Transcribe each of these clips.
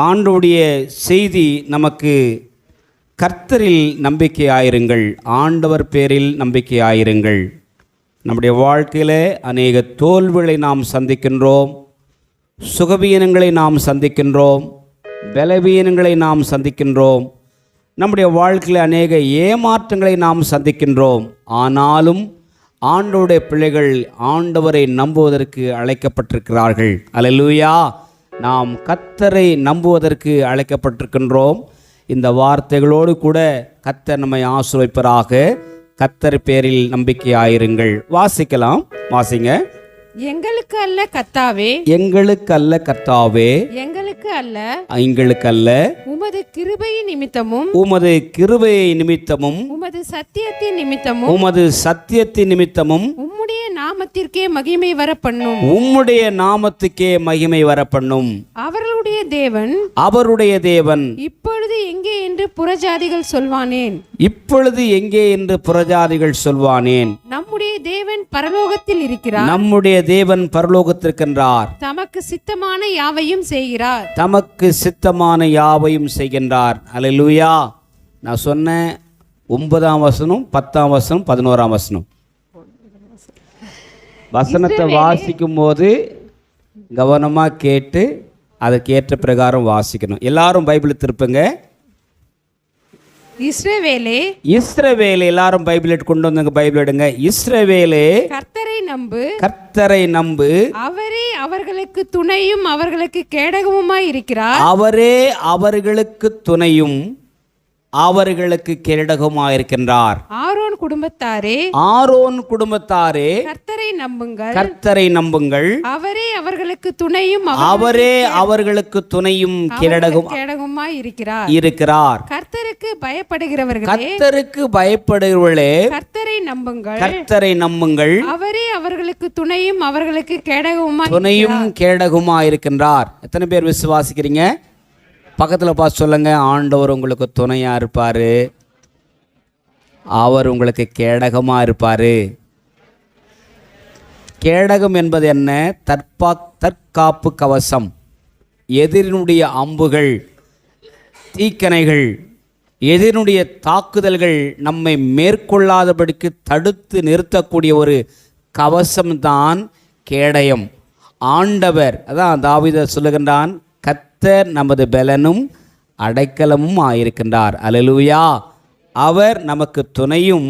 ஆண்டவருடைய செய்தி நமக்கு கர்த்தரில் நம்பிக்கையாயிருங்கள், ஆண்டவர் பேரில் நம்பிக்கையாயிருங்கள். நம்முடைய வாழ்க்கையில் அநேக தோல்விகளை நாம் சந்திக்கின்றோம், சுகவீனங்களை நாம் சந்திக்கின்றோம், பலவீனங்களை நாம் சந்திக்கின்றோம். நம்முடைய வாழ்க்கையில் அநேக ஏமாற்றங்களை நாம் சந்திக்கின்றோம். ஆனாலும் ஆண்டவருடைய பிள்ளைகள் ஆண்டவரை நம்புவதற்கு அழைக்கப்பட்டிருக்கிறார்கள். அல்லேலூயா! நாம் கர்த்தரை நம்புவதற்கு அழைக்கப்பட்டிருக்கின்றோம். இந்த வார்த்தைகளோடு கூட கர்த்தர் நம்மை ஆசீர்வதிப்பாராக. கர்த்தர் பேரில் நம்பிக்கையாயிருங்கள். வாசிக்கலாம், வாசிங்க. எங்களுக்கு அல்ல கர்த்தாவே, எங்களுக்கு அல்ல கர்த்தாவே, எங்களுக்கு அல்ல, எங்களுக்கு அல்ல, உமது கிருபையின் நிமித்தமும், உமது கிருபையை நிமித்தமும், உமது சத்தியத்தின் நிமித்தமும், உமது சத்தியத்தின் நிமித்தமும், உம்முடைய நாமத்திற்கே மகிமை வர பண்ணும், உம்முடைய நாமத்துக்கே மகிமை வர பண்ணும். அவர்களுடைய தேவன், அவருடைய தேவன் இப்பொழுது எங்கே என்று புறஜாதிகள் சொல்வானேன், இப்பொழுது எங்கே என்று புறஜாதிகள் சொல்வானேன். நம்முடைய தேவன் பரலோகத்தில் இருக்கிறார், நம்முடைய தேவன் பரலோகத்திற்கின்றார், தமக்கு சித்தமான யாவையும் செய்கிறார், தமக்கு சித்தமான யாவையும் செய்கின்றார். அல்லேலூயா! நான் சொன்ன 9ஆம் வசனம், 10ஆம் வசனம், 11ஆம் வசனம் வசனத்தை வாசிக்கும் போது கவனமாக கேட்டு அதுக்கு ஏற்ற பிரகாரம் வாசிக்கணும். எல்லாரும் பைபிள் திருப்புங்க. இஸ்ரவேலே, இஸ்ரவேலே, எல்லாரும் பைபிள் கொண்டு வந்தவங்க பைபிள் எடுங்க. இஸ்ரவேலே, கர்த்தரை நம்பு, கர்த்தரை நம்பு, அவரே அவர்களுக்கு துணையும் அவர்களுக்கு கேடகமுமாய் இருக்கிறார், அவரே அவர்களுக்கு துணையும் அவர்களுக்கு கேடகமாயிருக்கின்றார். ஆரோன் குடும்பத்தாரே, ஆரோன் குடும்பத்தாரே, கர்த்தரை நம்புங்கள், கர்த்தரை நம்புங்கள், அவரே அவர்களுக்கு துணையும் அவரே அவர்களுக்கு துணையும் கேடகமுமாய் இருக்கிறார். கர்த்தருக்கு பயப்படுகிறவர்களே, கர்த்தருக்கு பயப்படுகிறவர்களே, கர்த்தரை நம்புங்கள், கர்த்தரை நம்புங்கள், அவரே அவர்களுக்கு துணையும் அவர்களுக்கு துணையும் கேடகமாயிருக்கின்றார். எத்தனை பேர் விசுவாசிக்கிறீங்க? பக்கத்தில் பார்த்து சொல்லுங்க, ஆண்டவர் உங்களுக்கு துணையாக இருப்பார், அவர் உங்களுக்கு கேடகமாக இருப்பார். கேடகம் என்பது என்ன? தற்காப்பு கவசம். எதிரினுடைய அம்புகள், தீக்கணைகள், எதிரினுடைய தாக்குதல்கள் நம்மை மேற்கொள்ளாதபடிக்கு தடுத்து நிறுத்தக்கூடிய ஒரு கவசம்தான் கேடயம். ஆண்டவர், அதான் தாவீது சொல்லுகின்றான், கர்த்தர் நமது பலனும் அடைக்கலமும் ஆயிருக்கின்றார். அல்லேலூயா! அவர் நமக்கு துணையும்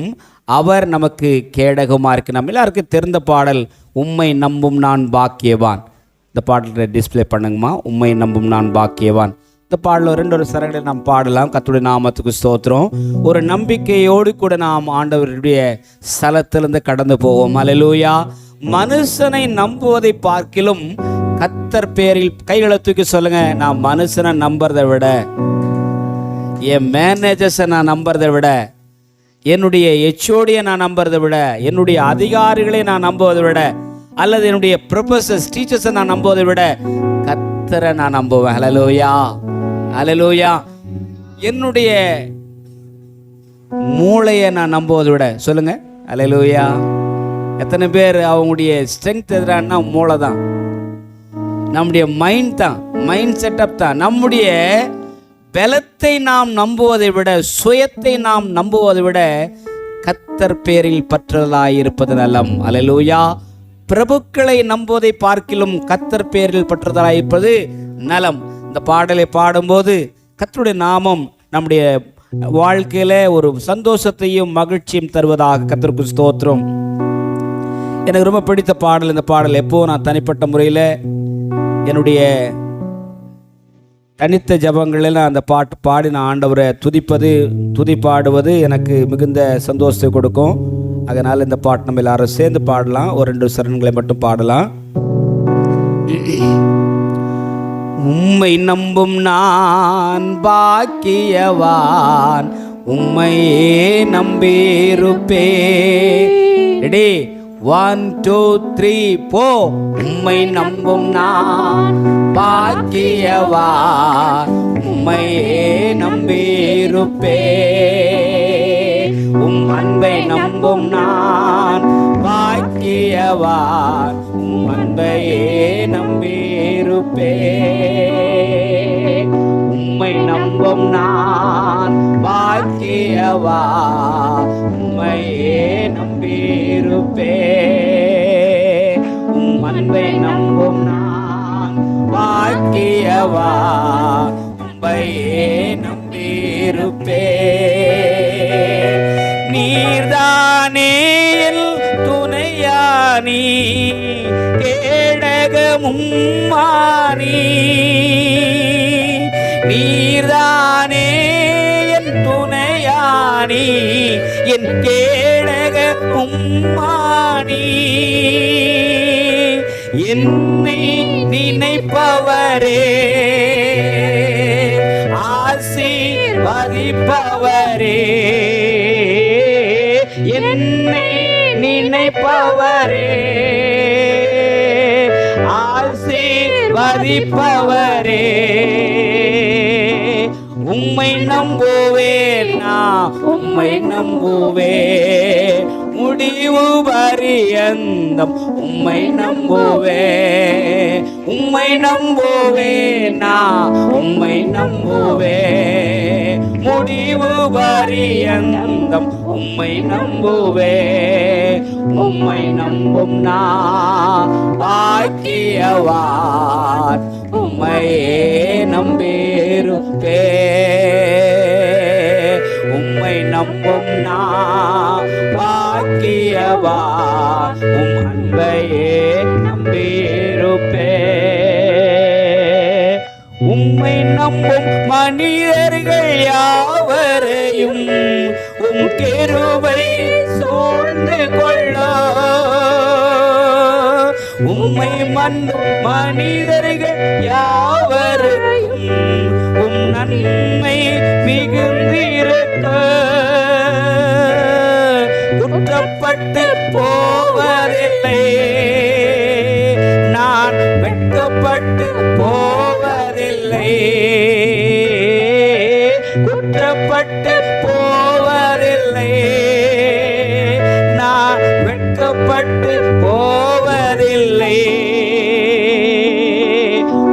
அவர் நமக்கு கேடகமாக இருக்கு. நம்ம எல்லாருக்கும் தெரிந்த பாடல், உம்மை நம்பும் நான் பாக்கியவான். இந்த பாடலை டிஸ்பிளே பண்ணுங்கம்மா. உம்மை நம்பும் நான் பாக்கியவான். இந்த பாடலில் ஒரு சரங்களை நாம் பாடலாம். கர்த்தருடைய நாமத்துக்கு ஸ்தோத்திரம். ஒரு நம்பிக்கையோடு கூட நாம் ஆண்டவருடைய ஸ்தலத்திலிருந்து கடந்து போவோம். அல்லேலூயா! மனுஷனை நம்புவதை பார்க்கிலும் கர்த்தர் பேரில் கைகளை தூக்கி சொல்லுங்க, நான் மனுஷனை நம்புறதை விட, என் மேனேஜர்ஸை நான் நம்புறதை விட, என்னுடைய ஹெச்ஓடியை நான் நம்புறதை விட, என்னுடைய அதிகாரிகளை நான் நம்புவதை விட, அல்லது என்னுடைய ப்ரொஃபசர்ஸ் டீச்சர்ஸை நான் நம்புவதை விட கர்த்தரை நான் நம்புவேன். அல்லேலூயா! அல்லேலூயா! என்னுடைய மூளையை நான் நம்புவதை விட, சொல்லுங்க அல்லேலூயா! எத்தனை பேர் அவங்களுடைய ஸ்ட்ரென்த் எதிரானா மூளை தான், நம்முடைய மைண்ட் தான், மைண்ட் செட்டப் தான். நம்முடைய பலத்தை நாம் நம்புவதை விட, சுயத்தை நாம் நம்புவதை விட கர்த்தர் பேரில் பற்றுதலாயிருப்பது நலம். அல்லேலூயா! பிரபுக்களை நம்புவதை பார்க்கிலும் கர்த்தர் பேரில் பற்றுதலாயிருப்பது நலம். இந்த பாடலை பாடும்போது கர்த்தருடைய நாமம் நம்முடைய வாழ்க்கையில ஒரு சந்தோஷத்தையும் மகிழ்ச்சியும் தருவதாக. கர்த்தருக்கு ஸ்தோத்திரம். எனக்கு ரொம்ப பிடித்த பாடல் இந்த பாடல். எப்போ நான் தனிப்பட்ட முறையில் என்னுடைய தனித்த ஜபங்களில் நான் அந்த பாட்டு பாடி நான் ஆண்டவரை துதி பாடுவது எனக்கு மிகுந்த சந்தோஷத்தை கொடுக்கும். அதனால் இந்த பாட்டு நம்ம எல்லாரும் சேர்ந்து பாடலாம். ஒரு 2 சரணங்களை மட்டும் பாடலாம். உம்மை நம்பும் நான் பாக்கியவான், உம்மையே நம்பியிருப்பேன். ரெடி? 1 2 3 4. உம்மை நம்பும் நான் பாக்கியவான், உம்மையே நம்பியிருப்பேன். உம் அன்பை நம்பும் நான் பாக்கியவான், உம் அன்பையே நம்பியிருப்பேன். நம்பும் நான் பாக்கியவா, உம்மையே நம்பியிருப்பே. உம் அன்பை நம்பும் நான் பாக்கியவா, உம்மையே நம்பியிருப்பே. நீர்தானே என் துணையானி, கேடகமும் மானி. நீர்தானே என் துணையானி, என் கேடகமும் மானி. என்னை நினைப்பவரே, ஆசீர்வதிப்பவரே. என்னை நினைப்பவரே, ஆசீர்வதிப்பவரே. உம்மை நம்புவேன் நான், உம்மை நம்புவேன் முடிவு பரியந்தம். உம்மை நம்புவேன், உம்மை நம்புவேன் நான், உம்மை நம்புவேன் முடிவு பரியந்தம். உம்மை நம்புவேன், உம்மை நம்பும் நான் பாக்கியவான், உம்மையே நம்பியிருப்பே. உம்மை நம்பும் நான் பாக்கியவான், உம் அன்பையே நம்பியிருப்பே. உம்மை நம்பும் மனிதர்கள் யாவரையும் உம் கிருபை சூழ்ந்து கொள்ள. உம்மை நம்பும் மனிதர்கள் யாவரையும் உம் நன்மை மிகுந்திருக்க. குற்றப்பட்டு போவதில்லை நான், வெட்கப்பட்டு போவதில்லை. குற்றப்பட்டு போவதில்லை நான், வெட்கப்பட்டு போவதில்லை.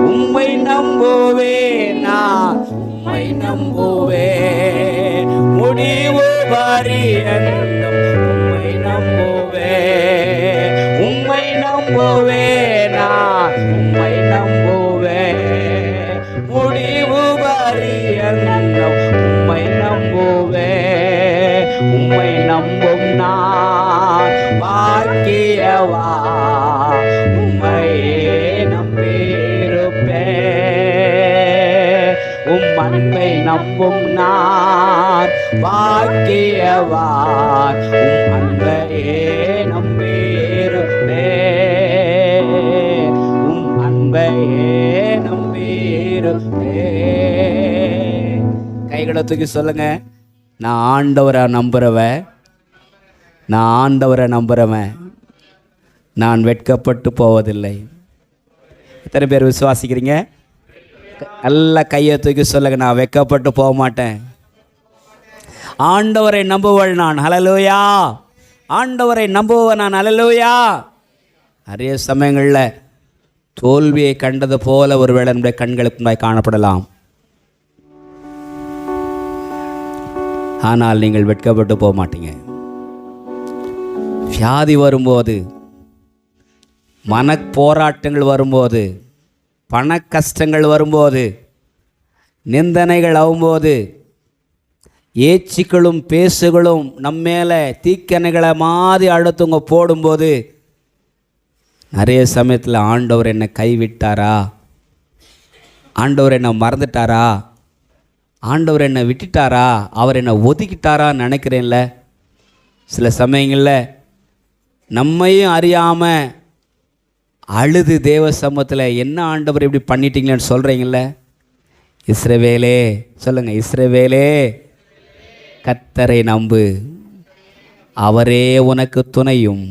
உம்மை நம்புவேன் நான், உம்மை நம்புவேன் முடிவு பரியந்தம். உம்மை நம்புவேன், உம்மை நம்புவேன் நான், உம்மை நம்புவேன் முடிவு பரியந்தம். உம்மை நம்புவேன், உம்மை நம்பும் நான் பாக்கியவா, உம்மையே நம்பியிருப்பேன். உம் அன்பை நம்பும் நான் பாக்கியவான், உம் அன்பையே நம்பியிருப்பேன். உம் அன்பையே நம்பியிருப்பேன். கைகளை தூக்கி சொல்லுங்க, நான் ஆண்டவரை நம்புறவன், நான் ஆண்டவரை நம்புறவன், நான் வெட்கப்பட்டு போவதில்லை. எத்தனை பேர் விசுவாசிக்கிறீங்க? நல்ல கையை தூக்கி சொல்லுங்க, நான் வெட்கப்பட்டு போக மாட்டேன். ஆண்டவரை நம்புவள் நான். ஹல்லேலூயா. ஆண்டவரை நம்புவன் நான். ஹல்லேலூயா. நிறைய சமயங்களில் தோல்வியை கண்டது போல ஒருவேளை நம்முடைய கண்களுக்கு முன்னாடி காணப்படலாம். ஆனால் நீங்கள் வெட்கப்பட்டு போக மாட்டீங்க. வியாதி வரும்போது, மன போராட்டங்கள் வரும்போது, பண கஷ்டங்கள் வரும்போது, நிந்தனைகள் ஆகும்போது, ஏச்சிகளும் பேசுகளும் நம்மேலே தீக்கணைகளை மாதிரி அடுத்தவங்க போடும்போது, நிறைய சமயத்தில் ஆண்டவர் என்னை கைவிட்டாரா, ஆண்டவர் என்னை மறந்துட்டாரா, ஆண்டவர் என்னை விட்டுட்டாரா, அவர் என்னை ஒதுக்கிட்டாரான்னு நினைக்கிறேன்ல. சில சமயங்களில் நம்மையும் அறியாமல் அழுது தேவ சமூகத்தில் என்ன ஆண்டவர் இப்படி பண்ணிட்டீங்களேன்னு சொல்கிறீங்கள. இஸ்ரவேலே சொல்லுங்கள், இஸ்ரவேலே கர்த்தரை நம்பு, அவரே உனக்கு துணையும்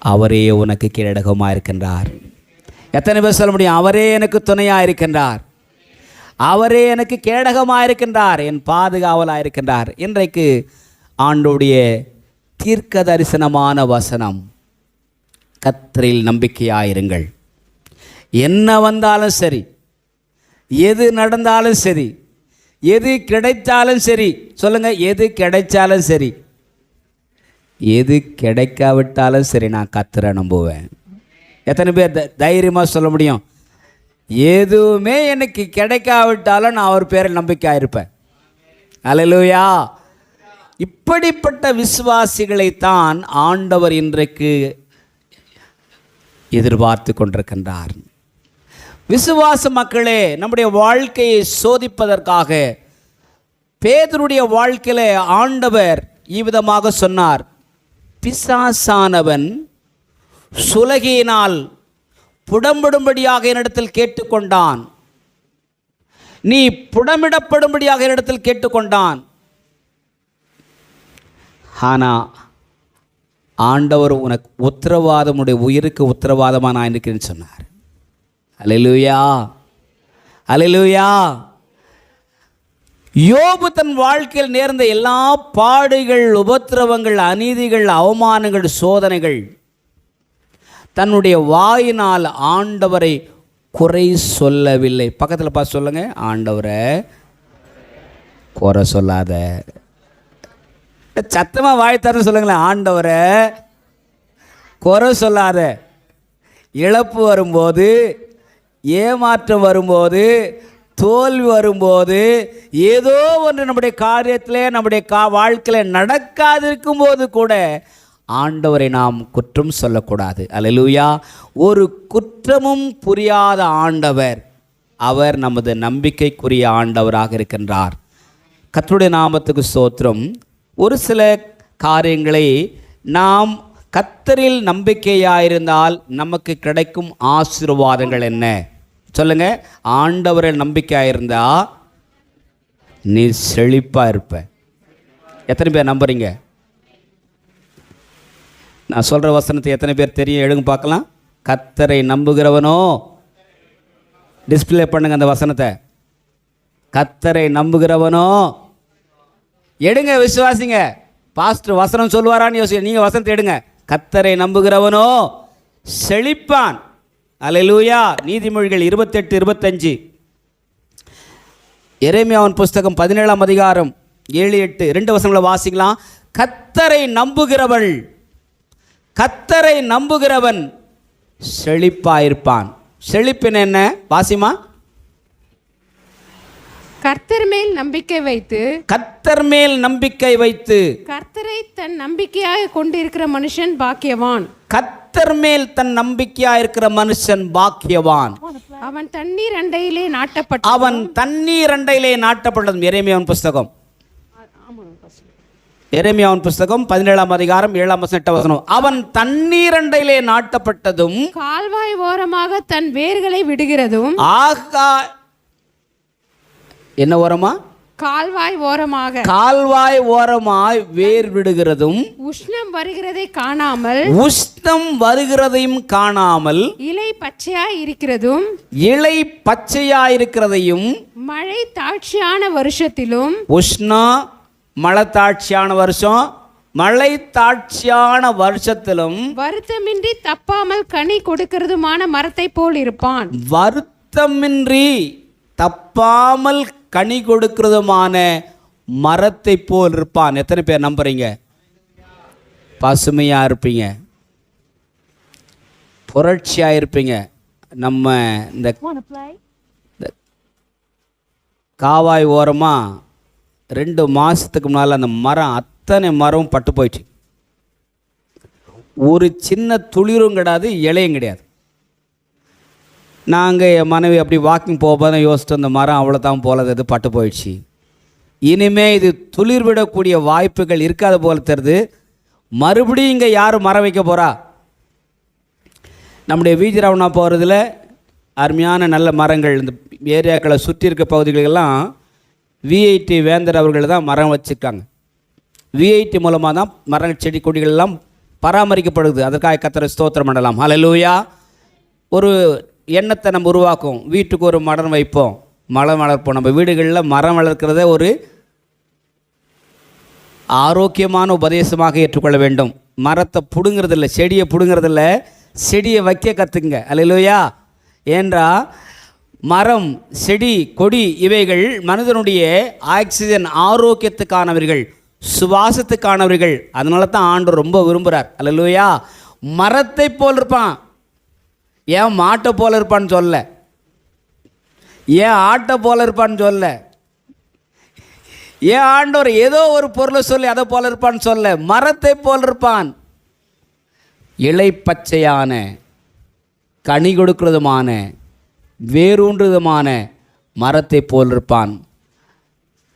அவரே உனக்கு கீழடகமாக இருக்கின்றார். எத்தனை பேர் சொல்ல முடியும்? அவரே எனக்கு துணையாக இருக்கின்றார், அவரே எனக்கு கேடகமாக இருக்கின்றார், என் பாதுகாவலாக இருக்கின்றார். இன்றைக்கு ஆண்டோடைய தீர்க்க தரிசனமான வசனம், கர்த்தரில் நம்பிக்கையாயிருங்கள். என்ன வந்தாலும் சரி, எது நடந்தாலும் சரி, எது கிடைத்தாலும் சரி, சொல்லுங்க, எது கிடைச்சாலும் சரி, எது கிடைக்காவிட்டாலும் சரி, நான் கர்த்தரை நம்புவேன். எத்தனை பேர் தைரியமாக சொல்ல முடியும்? எதுவுமே எனக்கு கிடைக்காவிட்டாலும் நான் அவர் பேரில் நம்பிக்கையாக இருப்பேன். அல்லேலூயா. இப்படிப்பட்ட விசுவாசிகளைத்தான் ஆண்டவர் இன்றைக்கு எதிர்பார்த்து கொண்டிருக்கின்றார். விசுவாச மக்களே, நம்முடைய வாழ்க்கையை சோதிப்பதற்காக பேதுருடைய வாழ்க்கையில ஆண்டவர் இவ்விதமாக சொன்னார், பிசாசானவன் சுலகியினால் புடம்பிடும்படியாக என்னிடத்தில் கேட்டுக்கொண்டான், நீ புடமிடப்படும்படியாக என்னிடத்தில் கேட்டுக்கொண்டான். ஆனால் ஆண்டவர் உனக்கு உத்தரவாதம், உடைய உயிருக்கு உத்தரவாதமாக நான் இருக்கிறேன்னு சொன்னார். அல்லேலூயா, அல்லேலூயா. யோபு தன் வாழ்க்கையில் நேர்ந்த எல்லா பாடுகள், உபத்திரவங்கள், அநீதிகள், அவமானங்கள், சோதனைகள், தன்னுடைய வாயினால் ஆண்டவரை குறை சொல்லவில்லை. பக்கத்தில் பார்த்து சொல்லுங்க, ஆண்டவரை குறை சொல்லாத. சத்தமாக வாய் தர சொல்லுங்களேன், ஆண்டவரை குறை சொல்லாத. இழப்பு வரும்போது, ஏமாற்றம் வரும்போது, தோல்வி வரும்போது, ஏதோ ஒன்று நம்முடைய காரியத்திலே, நம்முடைய வாழ்க்கையில் நடக்காதிருக்கும் போது கூட ஆண்டவரை நாம் குற்றம் சொல்லக்கூடாது. அல்லேலூயா. ஒரு குற்றமும் புரியாத ஆண்டவர், அவர் நமது நம்பிக்கைக்குரிய ஆண்டவராக இருக்கின்றார். கர்த்தருடைய நாமத்துக்கு ஸ்தோத்திரம். ஒரு சில காரியங்களை நாம் கர்த்தரில் நம்பிக்கையாயிருந்தால் நமக்கு கிடைக்கும் ஆசீர்வாதங்கள் என்ன? சொல்லுங்க. ஆண்டவரில் நம்பிக்கையாயிருந்தா நீ செழிப்பாக இருப்ப. எத்தனை பேர் நம்புறீங்க? நான் சொல்கிற வசனத்தை எத்தனை பேர் தெரியும்? எழுங்க பார்க்கலாம். கர்த்தரை நம்புகிறவனோ, டிஸ்பிளே பண்ணுங்க அந்த வசனத்தை. கர்த்தரை நம்புகிறவனோ, எடுங்க விசுவாசிங்க. பாஸ்டர் வசனம் சொல்லுவாரான்னு யோசிக்க, நீங்கள் வசனத்தை எடுங்க. கர்த்தரை நம்புகிறவனோ செழிப்பான். அல்லேலூயா. நீதிமொழிகள் 28:25. எரேமியாவின் புஸ்தகம் 17ஆம் அதிகாரம் 7-8 2 வசனங்களை வாசிக்கலாம். கர்த்தரை நம்புகிறவள், கர்த்தரை நம்புகிறவன் செழிப்பாயிருப்பான். செழிப்பின் என்ன? வாசிமா. கர்த்தர் மேல் நம்பிக்கை வைத்து, கர்த்தர் மேல் நம்பிக்கை வைத்து, கர்த்தரை தன் நம்பிக்கையாக கொண்டிருக்கிற மனுஷன் பாக்கியவான். கர்த்தர் மேல் தன் நம்பிக்கையாக இருக்கிற மனுஷன் பாக்கியவான். அவன் தண்ணீர் அண்டையிலே நாட்டப்பட்ட, அவன் தண்ணீர் அண்டையிலே நாட்டப்பட்டதும். எரேமியாவின் புஸ்தகம், எரேமியாவின் புஸ்தகம் 17ஆம் அதிகாரம் 7ஆம் வசனம் 8ஆம் வசனம். அவன் தண்ணீர் அண்டையிலே நாட்டப்பட்டதும், கால்வாய் ஓரமாக தன் வேர்களை விடுகிறதும். ஆகா, என்ன ஓரமா? கால்வாய் ஓரமாக, கால்வாய் ஓரமாய் வேர் விடுகிறதும், உஷ்ணம் வருகிறதை காணாமல், உஷ்ணம் வருகிறதையும் காணாமல், இலை பச்சையாய் இருக்கிறதும், இலை பச்சையாயிருக்கிறதையும், மழை தாட்சியான வருஷத்திலும், உஷ்ணம் மழை தாட்சியான வருஷம், மழை தாட்சியான வருஷத்திலும் வருத்தமின்றி தப்பாமல் கனி கொடுக்கிறதுமான மரத்தை போல் இருப்பான். வருத்தமின்றி தப்பாமல் கனி கொடுக்கிறதுமான மரத்தை போல் இருப்பான். எத்தனை பேர் நம்புறீங்க? பசுமையாக இருப்பீங்க, புரட்சியாக இருப்பீங்க. நம்ம இந்த காவாய் ஓரமாக 2 மாதத்துக்கு முன்னால் அந்த மரம், அத்தனை மரமும் பட்டு போயிடுச்சு. ஒரு சின்ன துளிரும் கிடையாது, இலையும் கிடையாது. நாங்கள் என் மனைவி அப்படி வாக்கிங் போக யோசிச்சு, அந்த மரம் அவ்வளோதான் போல, இது பட்டு போயிடுச்சு. இனிமேல் இது துளிர் விடக்கூடிய வாய்ப்புகள் இருக்காத போல தெரியுது. மறுபடியும் இங்கே யார் மரம் வைக்க போகிறா? நம்முடைய வீஜிராவணா போகிறதுல அருமையான நல்ல மரங்கள், இந்த ஏரியாக்களை சுற்றி இருக்க பகுதிகளெல்லாம் விஐடி வேந்தர் அவர்கள் தான் மரம் வச்சுருக்காங்க. விஐடி மூலமாக தான் மரங்கள், செடி, கொடிகள் எல்லாம் பராமரிக்கப்படுது. அதற்காக கர்த்தரை ஸ்தோத்திரம் பண்ணலாம். ஹல்லேலூயா. ஒரு எண்ணத்தை நம்ம உருவாக்கும். வீட்டுக்கு ஒரு மரம் வைப்போம், மரம் வளர்ப்போம். நம்ம வீடுகளில் மரம் வளர்க்கிறத ஒரு ஆரோக்கியமான உபதேசமாக ஏற்றுக்கொள்ள வேண்டும். மரத்தை பிடுங்கிறதில்ல, செடியை பிடுங்கிறதில்ல, செடியை வைக்க கற்றுக்குங்க. அல்லேலூயா. ஏன்றா மரம், செடி, கொடி இவைகள் மனிதனுடைய ஆக்சிஜன் ஆரோக்கியத்துக்கானவர்கள், சுவாசத்துக்கானவர்கள். அதனால தான் ஆண்டவர் ரொம்ப விரும்புகிறார். அல்லேலூயா. மரத்தை போல் இருப்பான். ஏன் மாட்டை போல இருப்பான்னு சொல்ல, ஏன் ஆட்டை போல இருப்பான்னு சொல்ல, ஏன் ஆண்டவர் ஏதோ ஒரு பொருளை சொல்லி அதை போல இருப்பான்னு சொல்ல, மரத்தை போல் இருப்பான். இலை பச்சையான, கனி கொடுக்கிறதுமான, வேரூன்றுதுமான மரத்தை போல் இருப்பான்.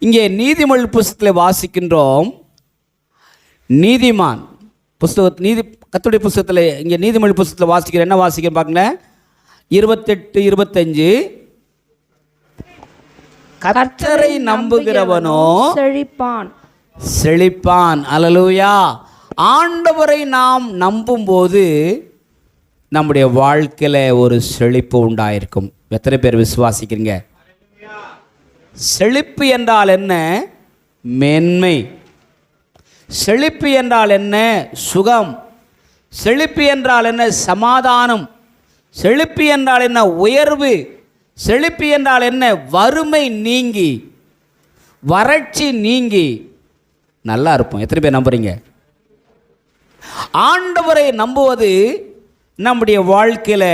இங்கே நீதிமொழி புஸ்தகத்தில் வாசிக்கின்றோம். நீதிமான் புஸ்தக கர்த்தருடைய புஸ்தகத்தில், இங்கே நீதிமொழி புஸ்தகத்தில் வாசிக்கிற என்ன வாசிக்கிறேன் பாருங்க. 28:25 கர்த்தரை நம்புகிறவனோ செழிப்பான். அல்லேலூயா. ஆண்டவரை நாம் நம்பும்போது நம்முடைய வாழ்க்கையில் ஒரு செழிப்பு உண்டாயிருக்கும். எத்தனை பேர் விசுவாசிக்கிறீங்க? செழிப்பு என்றால் என்ன? மேன்மை. செழிப்பு என்றால் என்ன? சுகம். செழிப்பு என்றால் என்ன? சமாதானம். செழிப்பு என்றால் என்ன? உயர்வு. செழிப்பு என்றால் என்ன? வறுமை நீங்கி, வறட்சி நீங்கி நல்லா இருப்போம். எத்தனை பேர் நம்புறீங்க? ஆண்டவரை நம்புவது நம்முடைய வாழ்க்கையில்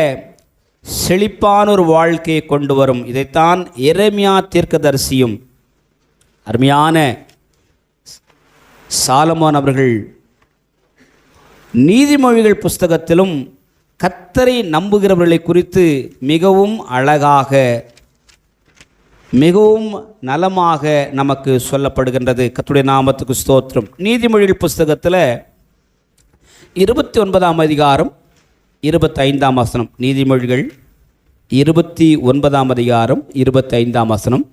செழிப்பான ஒரு வாழ்க்கையை கொண்டு வரும். இதைத்தான் எரேமியா தீர்க்கதரிசியும் அருமையான சாலமோன் அவர்கள் நீதிமொழிகள் புஸ்தகத்திலும் கர்த்தரை நம்புகிறவர்களை குறித்து மிகவும் அழகாக, மிகவும் நலமாக நமக்கு சொல்லப்படுகின்றது. கர்த்தருடைய நாமத்துக்கு ஸ்தோத்திரம். நீதிமொழிகள் புஸ்தகத்தில் 29ஆம் அதிகாரம் 25ஆம் வசனம். நீதிமொழிகள் 29ஆம் அதிகாரம் 25ஆம் வசனம்.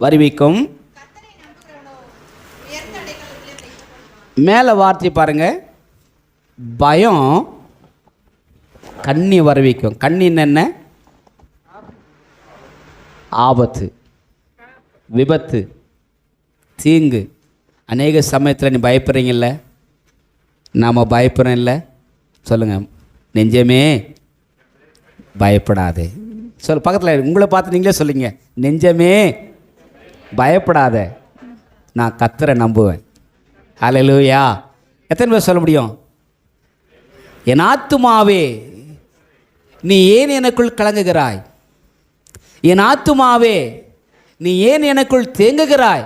வருவிக்கும். மேலே வார்த்தை பாருங்க. பயம் கண்ணி வரவிக்கும். கண்ணின்னு என்ன? ஆபத்து, விபத்து, தீங்கு. அநேக சமயத்தில் நீ பயப்படுறீங்கல்ல, நாம் பயப்படுறோம் இல்லை? சொல்லுங்கள். நெஞ்சமே பயப்படாது. பக்கத்தில் உங்களை பார்த்து நீங்களே சொல்லுங்க. நெஞ்சமே பயப்படாத, நான் கர்த்தரை நம்புவேன். அல்லேலூயா. எத்தனை பேர் சொல்ல முடியும்? என் ஆத்துமாவே நீ ஏன் எனக்குள் கலங்குகிறாய்? என் ஆத்துமாவே நீ ஏன் எனக்குள் தேங்குகிறாய்?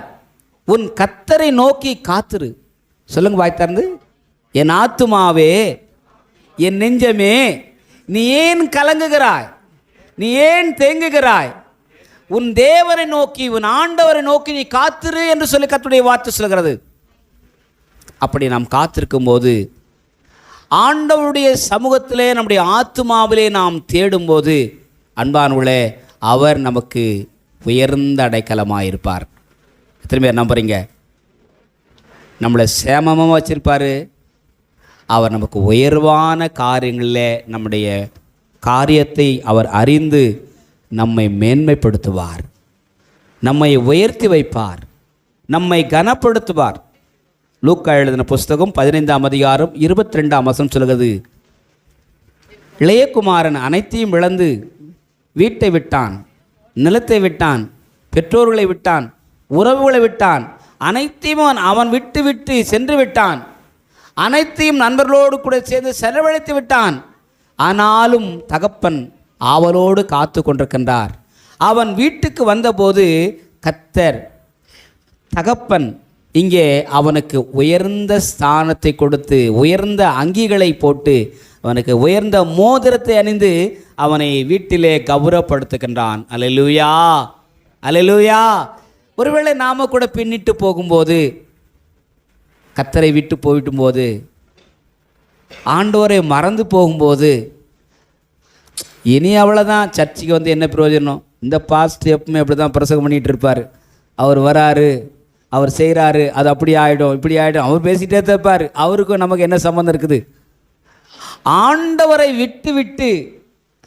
உன் கர்த்தரை நோக்கி காத்திரு. சொல்லுங்க வாய் திறந்து. என் ஆத்துமாவே, என் நெஞ்சமே, நீ ஏன் கலங்குகிறாய்? நீ ஏன் தேங்குகிறாய்? உன் தேவரை நோக்கி, உன் ஆண்டவரை நோக்கி நீ காத்திரு என்று சொல்லி கர்த்தருடைய வார்த்தை சொல்கிறது. அப்படி நாம் காத்திருக்கும் போது, ஆண்டவருடைய சமூகத்திலே நம்முடைய ஆத்துமாவிலே நாம் தேடும்போது, அன்பானவர்களே, அவர் நமக்கு உயர்ந்த அடைக்கலமாக இருப்பார். எத்தனை பேர் நம்புறீங்க? நம்மளை சேமமாக வச்சிருப்பார். அவர் நமக்கு உயர்வான காரியங்களில் நம்முடைய காரியத்தை அவர் அறிந்து நம்மை மேன்மைப்படுத்துவார், நம்மை உயர்த்தி வைப்பார், நம்மை கனப்படுத்துவார். லூக்கா எழுதின புஸ்தகம் 15ஆம் அதிகாரம் 22ஆம் வசனம் சொல்கிறது. இளையகுமாரன் அனைத்தையும் இழந்து வீட்டை விட்டான், நிலத்தை விட்டான், பெற்றோர்களை விட்டான், உறவுகளை விட்டான். அனைத்தையும் அவன் விட்டு விட்டு சென்று விட்டான். அனைத்தையும் நண்பர்களோடு கூட சேர்ந்து செலவழித்து விட்டான். ஆனாலும் தகப்பன் ஆவலோடு காத்து கொண்டிருக்கின்றார். அவன் வீட்டுக்கு வந்தபோது கர்த்தர் தகப்பன் இங்கே அவனுக்கு உயர்ந்த ஸ்தானத்தை கொடுத்து, உயர்ந்த அங்கிகளை போட்டு, அவனுக்கு உயர்ந்த மோதிரத்தை அணிந்து அவனை வீட்டிலே கௌரவப்படுத்துகின்றான். அல்லேலூயா, அல்லேலூயா. ஒருவேளை நாம கூட பின்னிட்டு போகும்போது, கர்த்தரை விட்டு போயிட்டும் போது, ஆண்டவரை மறந்து போகும்போது, இனி அவ்வளோதான், சர்ச்சுக்கு வந்து என்ன பிரயோஜனம்? இந்த பாஸ்ட் எப்பவுமே அப்படி தான் பிரசங்கம் பண்ணிகிட்டு இருப்பார். அவர் வராரு, அவர் செய்கிறாரு, அது அப்படி ஆகிடும், இப்படி ஆகிடும், அவர் பேசிகிட்டே தான் இருப்பார். அவருக்கும் நமக்கு என்ன சம்மந்தம் இருக்குது? ஆண்டவரை விட்டு விட்டு,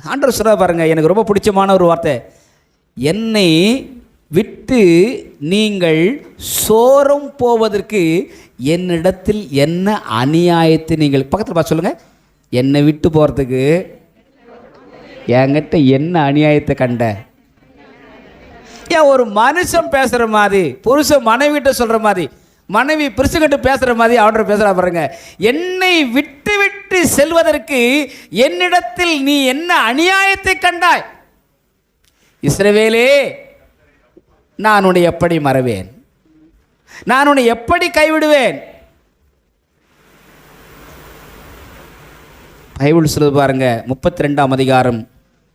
ஆண்டவர் சொல்ல பாருங்கள், எனக்கு ரொம்ப பிடிச்சமான ஒரு வார்த்தை, என்னை விட்டு நீங்கள் சோரம் போவதற்கு என்னிடத்தில் என்ன அநியாயத்தை நீங்கள், பக்கத்தில் பார்த்து சொல்லுங்கள், என்னை விட்டு போகிறதுக்கு என்கிட்ட என்ன அநியாயத்தை கண்ட? ஏன் ஒரு மனுஷன் பேசுகிற மாதிரி, புருஷன் மனைவிட்ட சொல்கிற மாதிரி, மனைவி புருஷன்கிட்ட பேசுகிற மாதிரி அவன்கிட்ட பேசுகிறா பாருங்க. என்னை விட்டு விட்டு செல்வதற்கு என்னிடத்தில் நீ என்ன அநியாயத்தை கண்டாய்? இஸ்ரவேலே, நான் உன்னை எப்படி மறவேன்? நான் உன்னை எப்படி கைவிடுவேன்? பைபிள் சொல்லுது பாருங்க, 32ஆம் அதிகாரம்,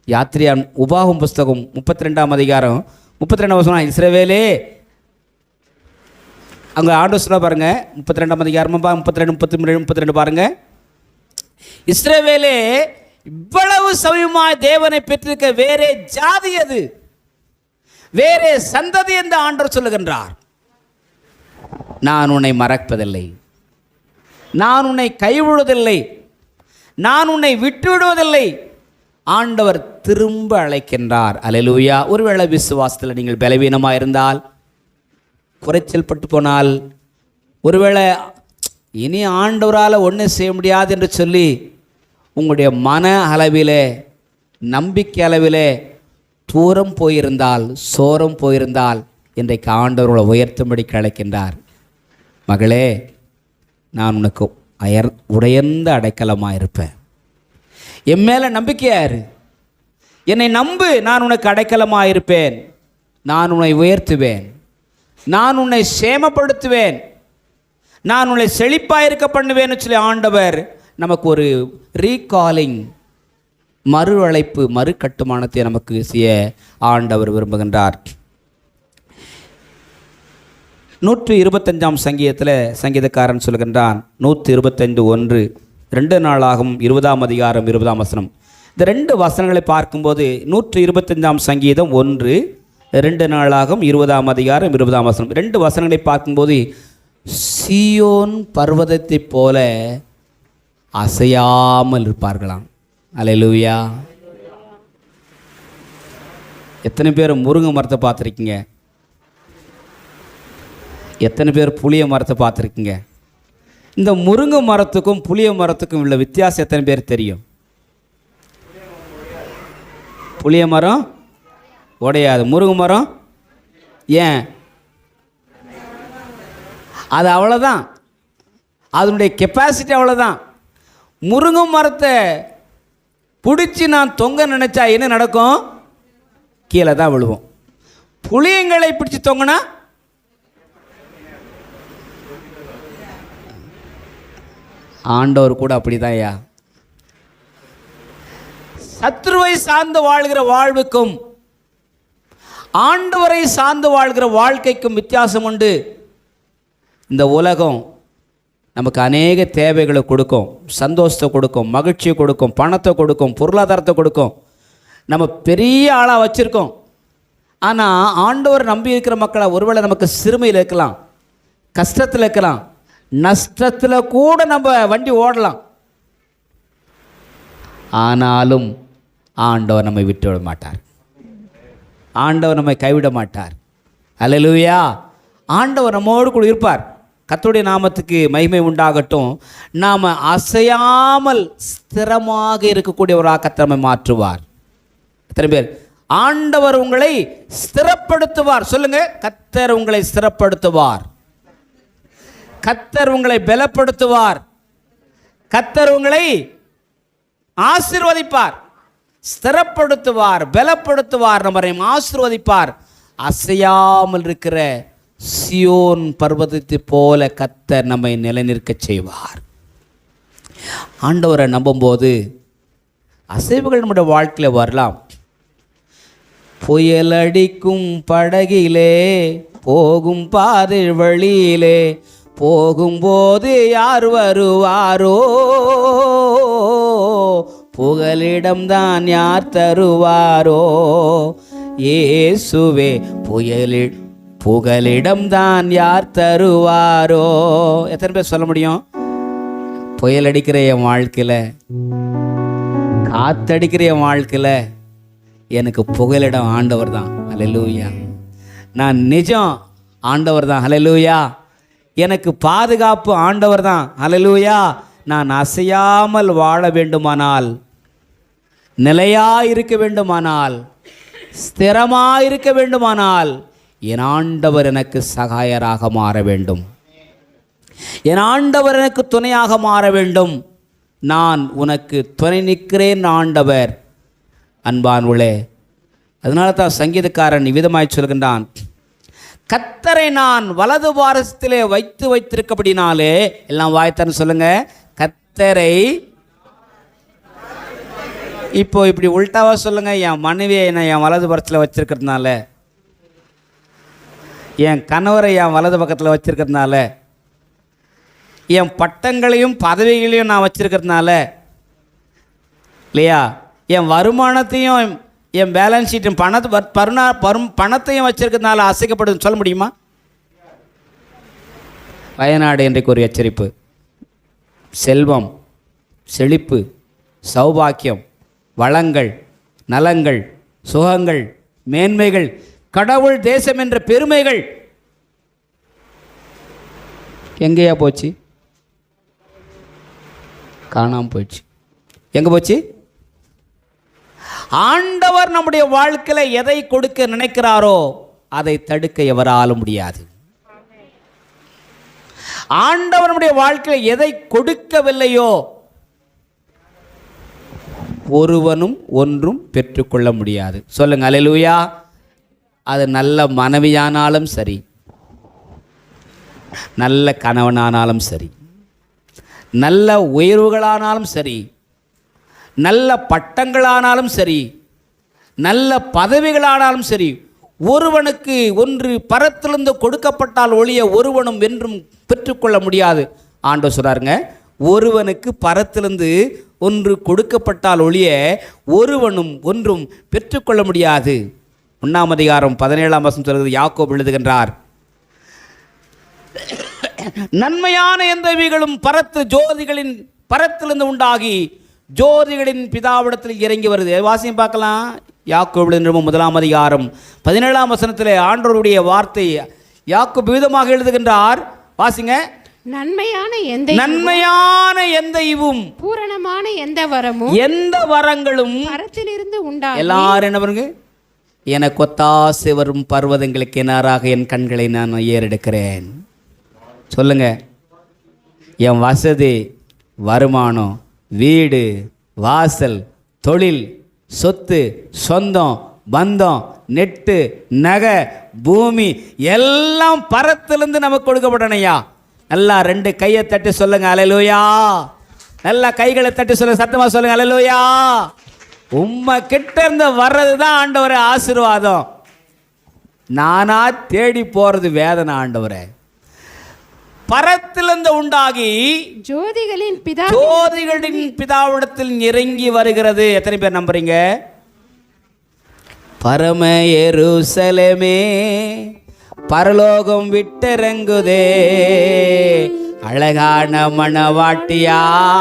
யாத்திரியான் உபாகம் புஸ்தகம் 32ஆம் அதிகாரம் 32 இஸ்ரவேலே, அங்கே ஆண்டவர் சொல்ல பாருங்க, 32ஆம் அதிகாரம் 32 32 பாருங்க. இஸ்ரவேலே, இவ்வளவு சமயமாய் தேவனை பெற்றிருக்க வேறே ஜாதி அது, வேறே சந்ததி என்று ஆண்டவர் சொல்லுகின்றார். நான் உன்னை மறப்பதில்லை, நான் உன்னை கைவிடுவதில்லை, நான் உன்னை விட்டுவிடுவதில்லை. ஆண்டவர் திரும்ப அழைக்கின்றார். அல்லேலூயா. ஒருவேளை விசுவாசத்தில் நீங்கள் பலவீனமாக இருந்தால், குறைச்சல் பட்டு போனால், ஒருவேளை இனி ஆண்டவரால் ஒன்றும் செய்ய முடியாது என்று சொல்லி உங்களுடைய மன அளவிலே, நம்பிக்கை அளவிலே தூரம் போயிருந்தால், சோரம் போயிருந்தால், இன்றைக்கு ஆண்டவர்களை உயர்த்தும்படி அழைக்கின்றார். மகளே, நான் உனக்கு உடையர்ந்த அடைக்கலமாக இருப்பேன். என் மேலே நம்பிக்கையாரு, என்னை நம்பு, நான் உனக்கு அடைக்கலமாக இருப்பேன். நான் உன்னை உயர்த்துவேன், நான் உன்னை சேமப்படுத்துவேன், நான் உன்னை செழிப்பாக இருக்க பண்ணுவேன்னு சொல்லி ஆண்டவர் நமக்கு ஒரு ரீகாலிங், மறு அழைப்பு, மறு கட்டுமானத்தை நமக்கு செய்ய ஆண்டவர் விரும்புகின்றார். 125ஆம் சங்கீதத்தில் சங்கீதக்காரன் சொல்கின்றான், 125:1, 2 நாளாகும் 20ஆம் அதிகாரம் 20ஆம் வசனம். இந்த 2 வசனங்களை பார்க்கும்போது 125ஆம் சங்கீதம் 1, 2 நாளாகும் 20ஆம் அதிகாரம் 20ஆம் வசனம், 2 வசனங்களை பார்க்கும்போது சீயோன் பர்வதத்தைப் போல அசையாமல் இருப்பார்களாம். அல்லேலூயா. எத்தனை பேர் முருங்கை மரத்தை பார்த்துருக்கீங்க? எத்தனை பேர் புளிய மரத்தை பார்த்துருக்கீங்க? இந்த முருங்கை மரத்துக்கும் புளிய மரத்துக்கும் உள்ள வித்தியாசம் எத்தனை பேர் தெரியும்? புளிய மரம் உடையாது, முருங்கை மரம் ஏன்? அது அவ்வளோதான், அதனுடைய கெப்பாசிட்டி அவ்வளோதான். முருங்கை மரத்தை பிடிச்சி நான் தொங்க நினச்சா என்ன நடக்கும்? கீழே தான் விழுவோம். புளியங்களை பிடிச்சி தொங்கினா ஆண்டவர் கூட அப்படிதான் ஐயா. சத்ருவை சார்ந்து வாழ்கிற வாழ்வுக்கும் ஆண்டவரை சார்ந்து வாழ்கிற வாழ்க்கைக்கும் வித்தியாசம் உண்டு. இந்த உலகம் நமக்கு அநேக தேவைகளை கொடுக்கும், சந்தோஷத்தை கொடுக்கும், மகிழ்ச்சியை கொடுக்கும், பணத்தை கொடுக்கும், பொருளாதாரத்தை கொடுக்கும், நம்ம பெரிய ஆளாக வச்சுருக்கோம். ஆனால் ஆண்டவர் நம்பி இருக்கிற மக்களை ஒருவேளை நமக்கு சிறுமையில் இருக்கலாம், கஷ்டத்தில் இருக்கலாம், நஷ்டத்தில் கூட நம்ம வண்டி ஓடலாம். ஆனாலும் ஆண்டவர் நம்மை விட்டு விட மாட்டார், ஆண்டவர் நம்மை கைவிட மாட்டார். அல்லேலூயா. ஆண்டவர் நம்மோடு கூட இருப்பார். கர்த்தருடைய நாமத்துக்கு மகிமை உண்டாகட்டும். நாம் அசையாமல் ஸ்திரமாக இருக்கக்கூடிய ஒரு கர்த்தர் நம்மை மாற்றுவார். எத்தனை பேர் ஆண்டவர் உங்களை ஸ்திரப்படுத்துவார்? சொல்லுங்க, கர்த்தர் உங்களை ஸ்திரப்படுத்துவார், கர்த்தர் உங்களை பலப்படுத்துவார், கர்த்தர் உங்களை ஆசீர்வதிப்பார், ஸ்திரப்படுத்துவார், பலப்படுத்துவார், நம்மை ஆசீர்வதிப்பார். அசையாமல் இருக்கிற சியோன் பர்வதத்தை போல கர்த்தர் நம்மை நிலைநிற்க செய்வார். ஆண்டவரை நம்பும்போது அசைவுகள் நம்முடைய வாழ்க்கையில் வரலாம். புயல் அடிக்கும் படகிலே, போகும் பாதை வழியிலே, போகும்போது யார் வருவாரோ, புகலிடம்தான் யார் தருவாரோ, இயேசுவே புகலிடம்தான் யார் தருவாரோ. எத்தனை பேர் சொல்ல முடியும்? புயல் அடிக்கிற என் வாழ்க்கையில், காத்தடிக்கிற என் வாழ்க்கையில் எனக்கு புகலிடம் ஆண்டவர் தான். அல்லேலூயா. நான் நிஜம் ஆண்டவர் தான். அல்லேலூயா. எனக்கு பாதுகாப்பு ஆண்டவர் தான். அல்லேலூயா. நான் அசையாமல் வாழ வேண்டுமானால், நிலையாயிருக்க வேண்டுமானால், ஸ்திரமாயிருக்க வேண்டுமானால் என் ஆண்டவர் எனக்கு சகாயராக மாற வேண்டும். என் ஆண்டவர் எனக்கு துணையாக மாற வேண்டும். நான் உனக்கு துணை நிற்கிறேன் ஆண்டவர். அன்பானுளே, அதனால தான் சங்கீதக்காரன் இவ்விதமாய் சொல்கின்றான், கர்த்தரை நான் வலது பாரசத்திலே வைத்திருக்கபடினாலே, எல்லாம் வாய்த்தன்னு சொல்லுங்க, கர்த்தரை. இப்போ இப்படி உல்டாவா சொல்லுங்க, என் மனைவியை நான் என் வலது பக்கத்தில் வச்சிருக்கிறதுனால, என் கணவரை என் வலது பக்கத்தில் வச்சிருக்கிறதுனால, என் பட்டங்களையும் பதவிகளையும் நான் வச்சிருக்கிறதுனால இல்லையா, என் வருமானத்தையும் என் பேலன்ஸ் ஷீட்டும் பணத்தையும் வச்சிருக்கிறதுனால அசைக்கப்படுதுன்னு சொல்ல முடியுமா? வயநாடு இன்றைக்கு ஒரு எச்சரிப்பு. செல்வம், செழிப்பு, சௌபாக்கியம், வளங்கள், நலங்கள், சுகங்கள், மேன்மைகள், கடவுள் தேசம் என்ற பெருமைகள் எங்கேயா போச்சு? காணாமல் போயிடுச்சு. எங்கே போச்சு? ஆண்டவர் நம்முடைய வாழ்க்கையில் எதை கொடுக்க நினைக்கிறாரோ அதை தடுக்க எவராலும் முடியாது. ஆண்டவர் நம்முடைய வாழ்க்கையில் எதை கொடுக்கவில்லையோ ஒருவனும் ஒன்றும் பெற்றுக்கொள்ள முடியாது. சொல்லுங்க அல்லேலூயா. அது நல்ல மனைவியானாலும் சரி, நல்ல கணவனானாலும் சரி, நல்ல உயர்வுகளானாலும் சரி, நல்ல பட்டங்களானாலும் சரி, நல்ல பதவிகளானாலும் சரி, ஒருவனுக்கு ஒன்று பரத்திலிருந்து கொடுக்கப்பட்டால் ஒழிய ஒருவனும் என்றும் பெற்றுக்கொள்ள முடியாது. ஆண்டவர் சொல்றாருங்க, ஒருவனுக்கு பரத்திலிருந்து ஒன்று கொடுக்கப்பட்டால் ஒழிய ஒருவனும் ஒன்றும் பெற்றுக்கொள்ள முடியாது. 1 அதிகாரம் 17 வசனம் சொல்கிறது, யாக்கோபு எழுதுகின்றார், நன்மையான எந்தவைகளும் ஜோதிகளின் பரத்திலிருந்து உண்டாகி ஜோதிகளின் பிதாவிடத்தில் இறங்கி வருது. வாசியம் பார்க்கலாம். யாக்கோபு 1 அதிகாரம் 17 வசனத்தில் ஆண்டவருடைய வார்த்தை யாக்கோபு விதமாக எழுதுகின்றார். வாசிங்க. நன்மையான எந்த ஈவும், பூரணமான எந்த வரங்களும் பரத்திலிருந்து உண்டாகி. எல்லாரும் என்ன பாருங்க, எனக்கு ஒத்தாசை வரும் பர்வதங்களுக்கு என்னாராக என் கண்களை நான் ஏறெடுக்கிறேன். சொல்லுங்க, என் வசதி, வருமானம், வீடு, வாசல், தொழில், சொத்து, சொந்தம், பந்தம், நெட்டு, நகை, பூமி எல்லாம் பரத்திலிருந்து நமக்கு கொடுக்கப்படணையா. நல்லா 2 கையை தட்டி சொல்லுங்க அல்லேலூயா. நல்லா கைகளை தட்டி சொல்லுங்க, சத்தமா சொல்லுங்க அல்லேலூயா. உம்மை கிட்ட இருந்து வர்றது தான் ஆண்டவரே ஆசீர்வாதம். நானா தேடி போறது வேதனை. ஆண்டவரே, பரத்திலிருந்து உண்டாகி ஜோதிகளின் பிதாவிடத்தில் இறங்கி வருகிறது. எத்தனை பேர் நம்புறீங்க? பரம எருசலேமே பரலோகம் விட்டிறங்குதே, அழகான மணவாட்டியார்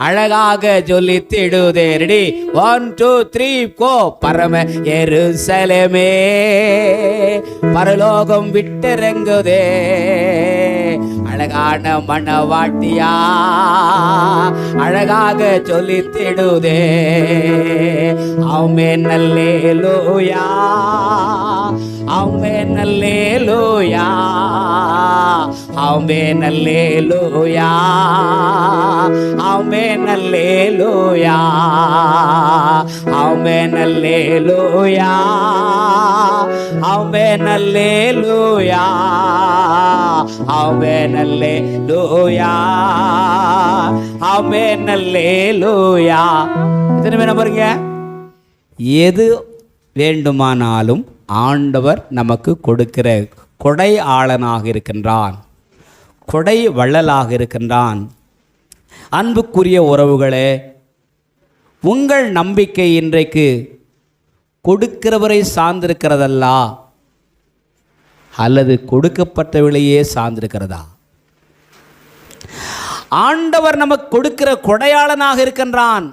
அழகாக ஜொலித்திடுதே. ரெடி, 1 2 3 கோ. பரம எருசலேமே பரலோகம் விட்டிறங்குதே, அழகான மணவாட்டியா அழகாக ஜொலித்திடுதே. ஆமென் அல்லேலூயா, ஆமென் அல்லேலூயா, ஆமென் அல்லேலூயா, ஆமென் அல்லேலூயா, ஆமென் அல்லேலூயா, ஆமென் அல்லேலூயா, ஆமென் அல்லேலூயா, ஆமென் அல்லேலூயா. எத்தனை பேர் நம்புறீங்க? எது வேண்டுமானாலும் ஆண்டவர் நமக்கு கொடுக்கிற கொடை ஆளனாக இருக்கின்றான், கொடை வள்ளலாக இருக்கின்றான். அன்புக்குரிய உறவுகளே, உங்கள் நம்பிக்கை இன்றைக்கு கொடுக்கிறவரை சார்ந்திருக்கிறதல்லா அல்லது கொடுக்கப்பட்டவளையே சார்ந்திருக்கிறதா? ஆண்டவர் நமக்கு கொடுக்கிற கொடையாளனாக இருக்கின்றான்.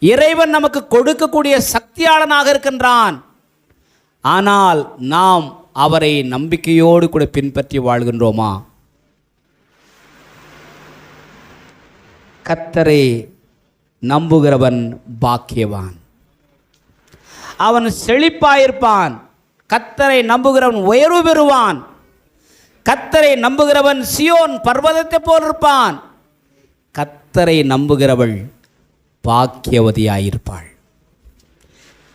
இறைவன் நமக்கு கொடுக்கக்கூடிய சக்தியாளனாக இருக்கின்றான். ஆனால் நாம் அவரை நம்பிக்கையோடு கூட பின்பற்றி வாழ்கின்றோமா? கர்த்தரை நம்புகிறவன் பாக்கியவான். அவன் செழிப்பாயிருப்பான். கர்த்தரை நம்புகிறவன் உயர்வு பெறுவான். கர்த்தரை நம்புகிறவன் சியோன் பர்வதத்தை போல் இருப்பான். கர்த்தரை நம்புகிறவள் பாக்கியவதியாயிருப்பாள்.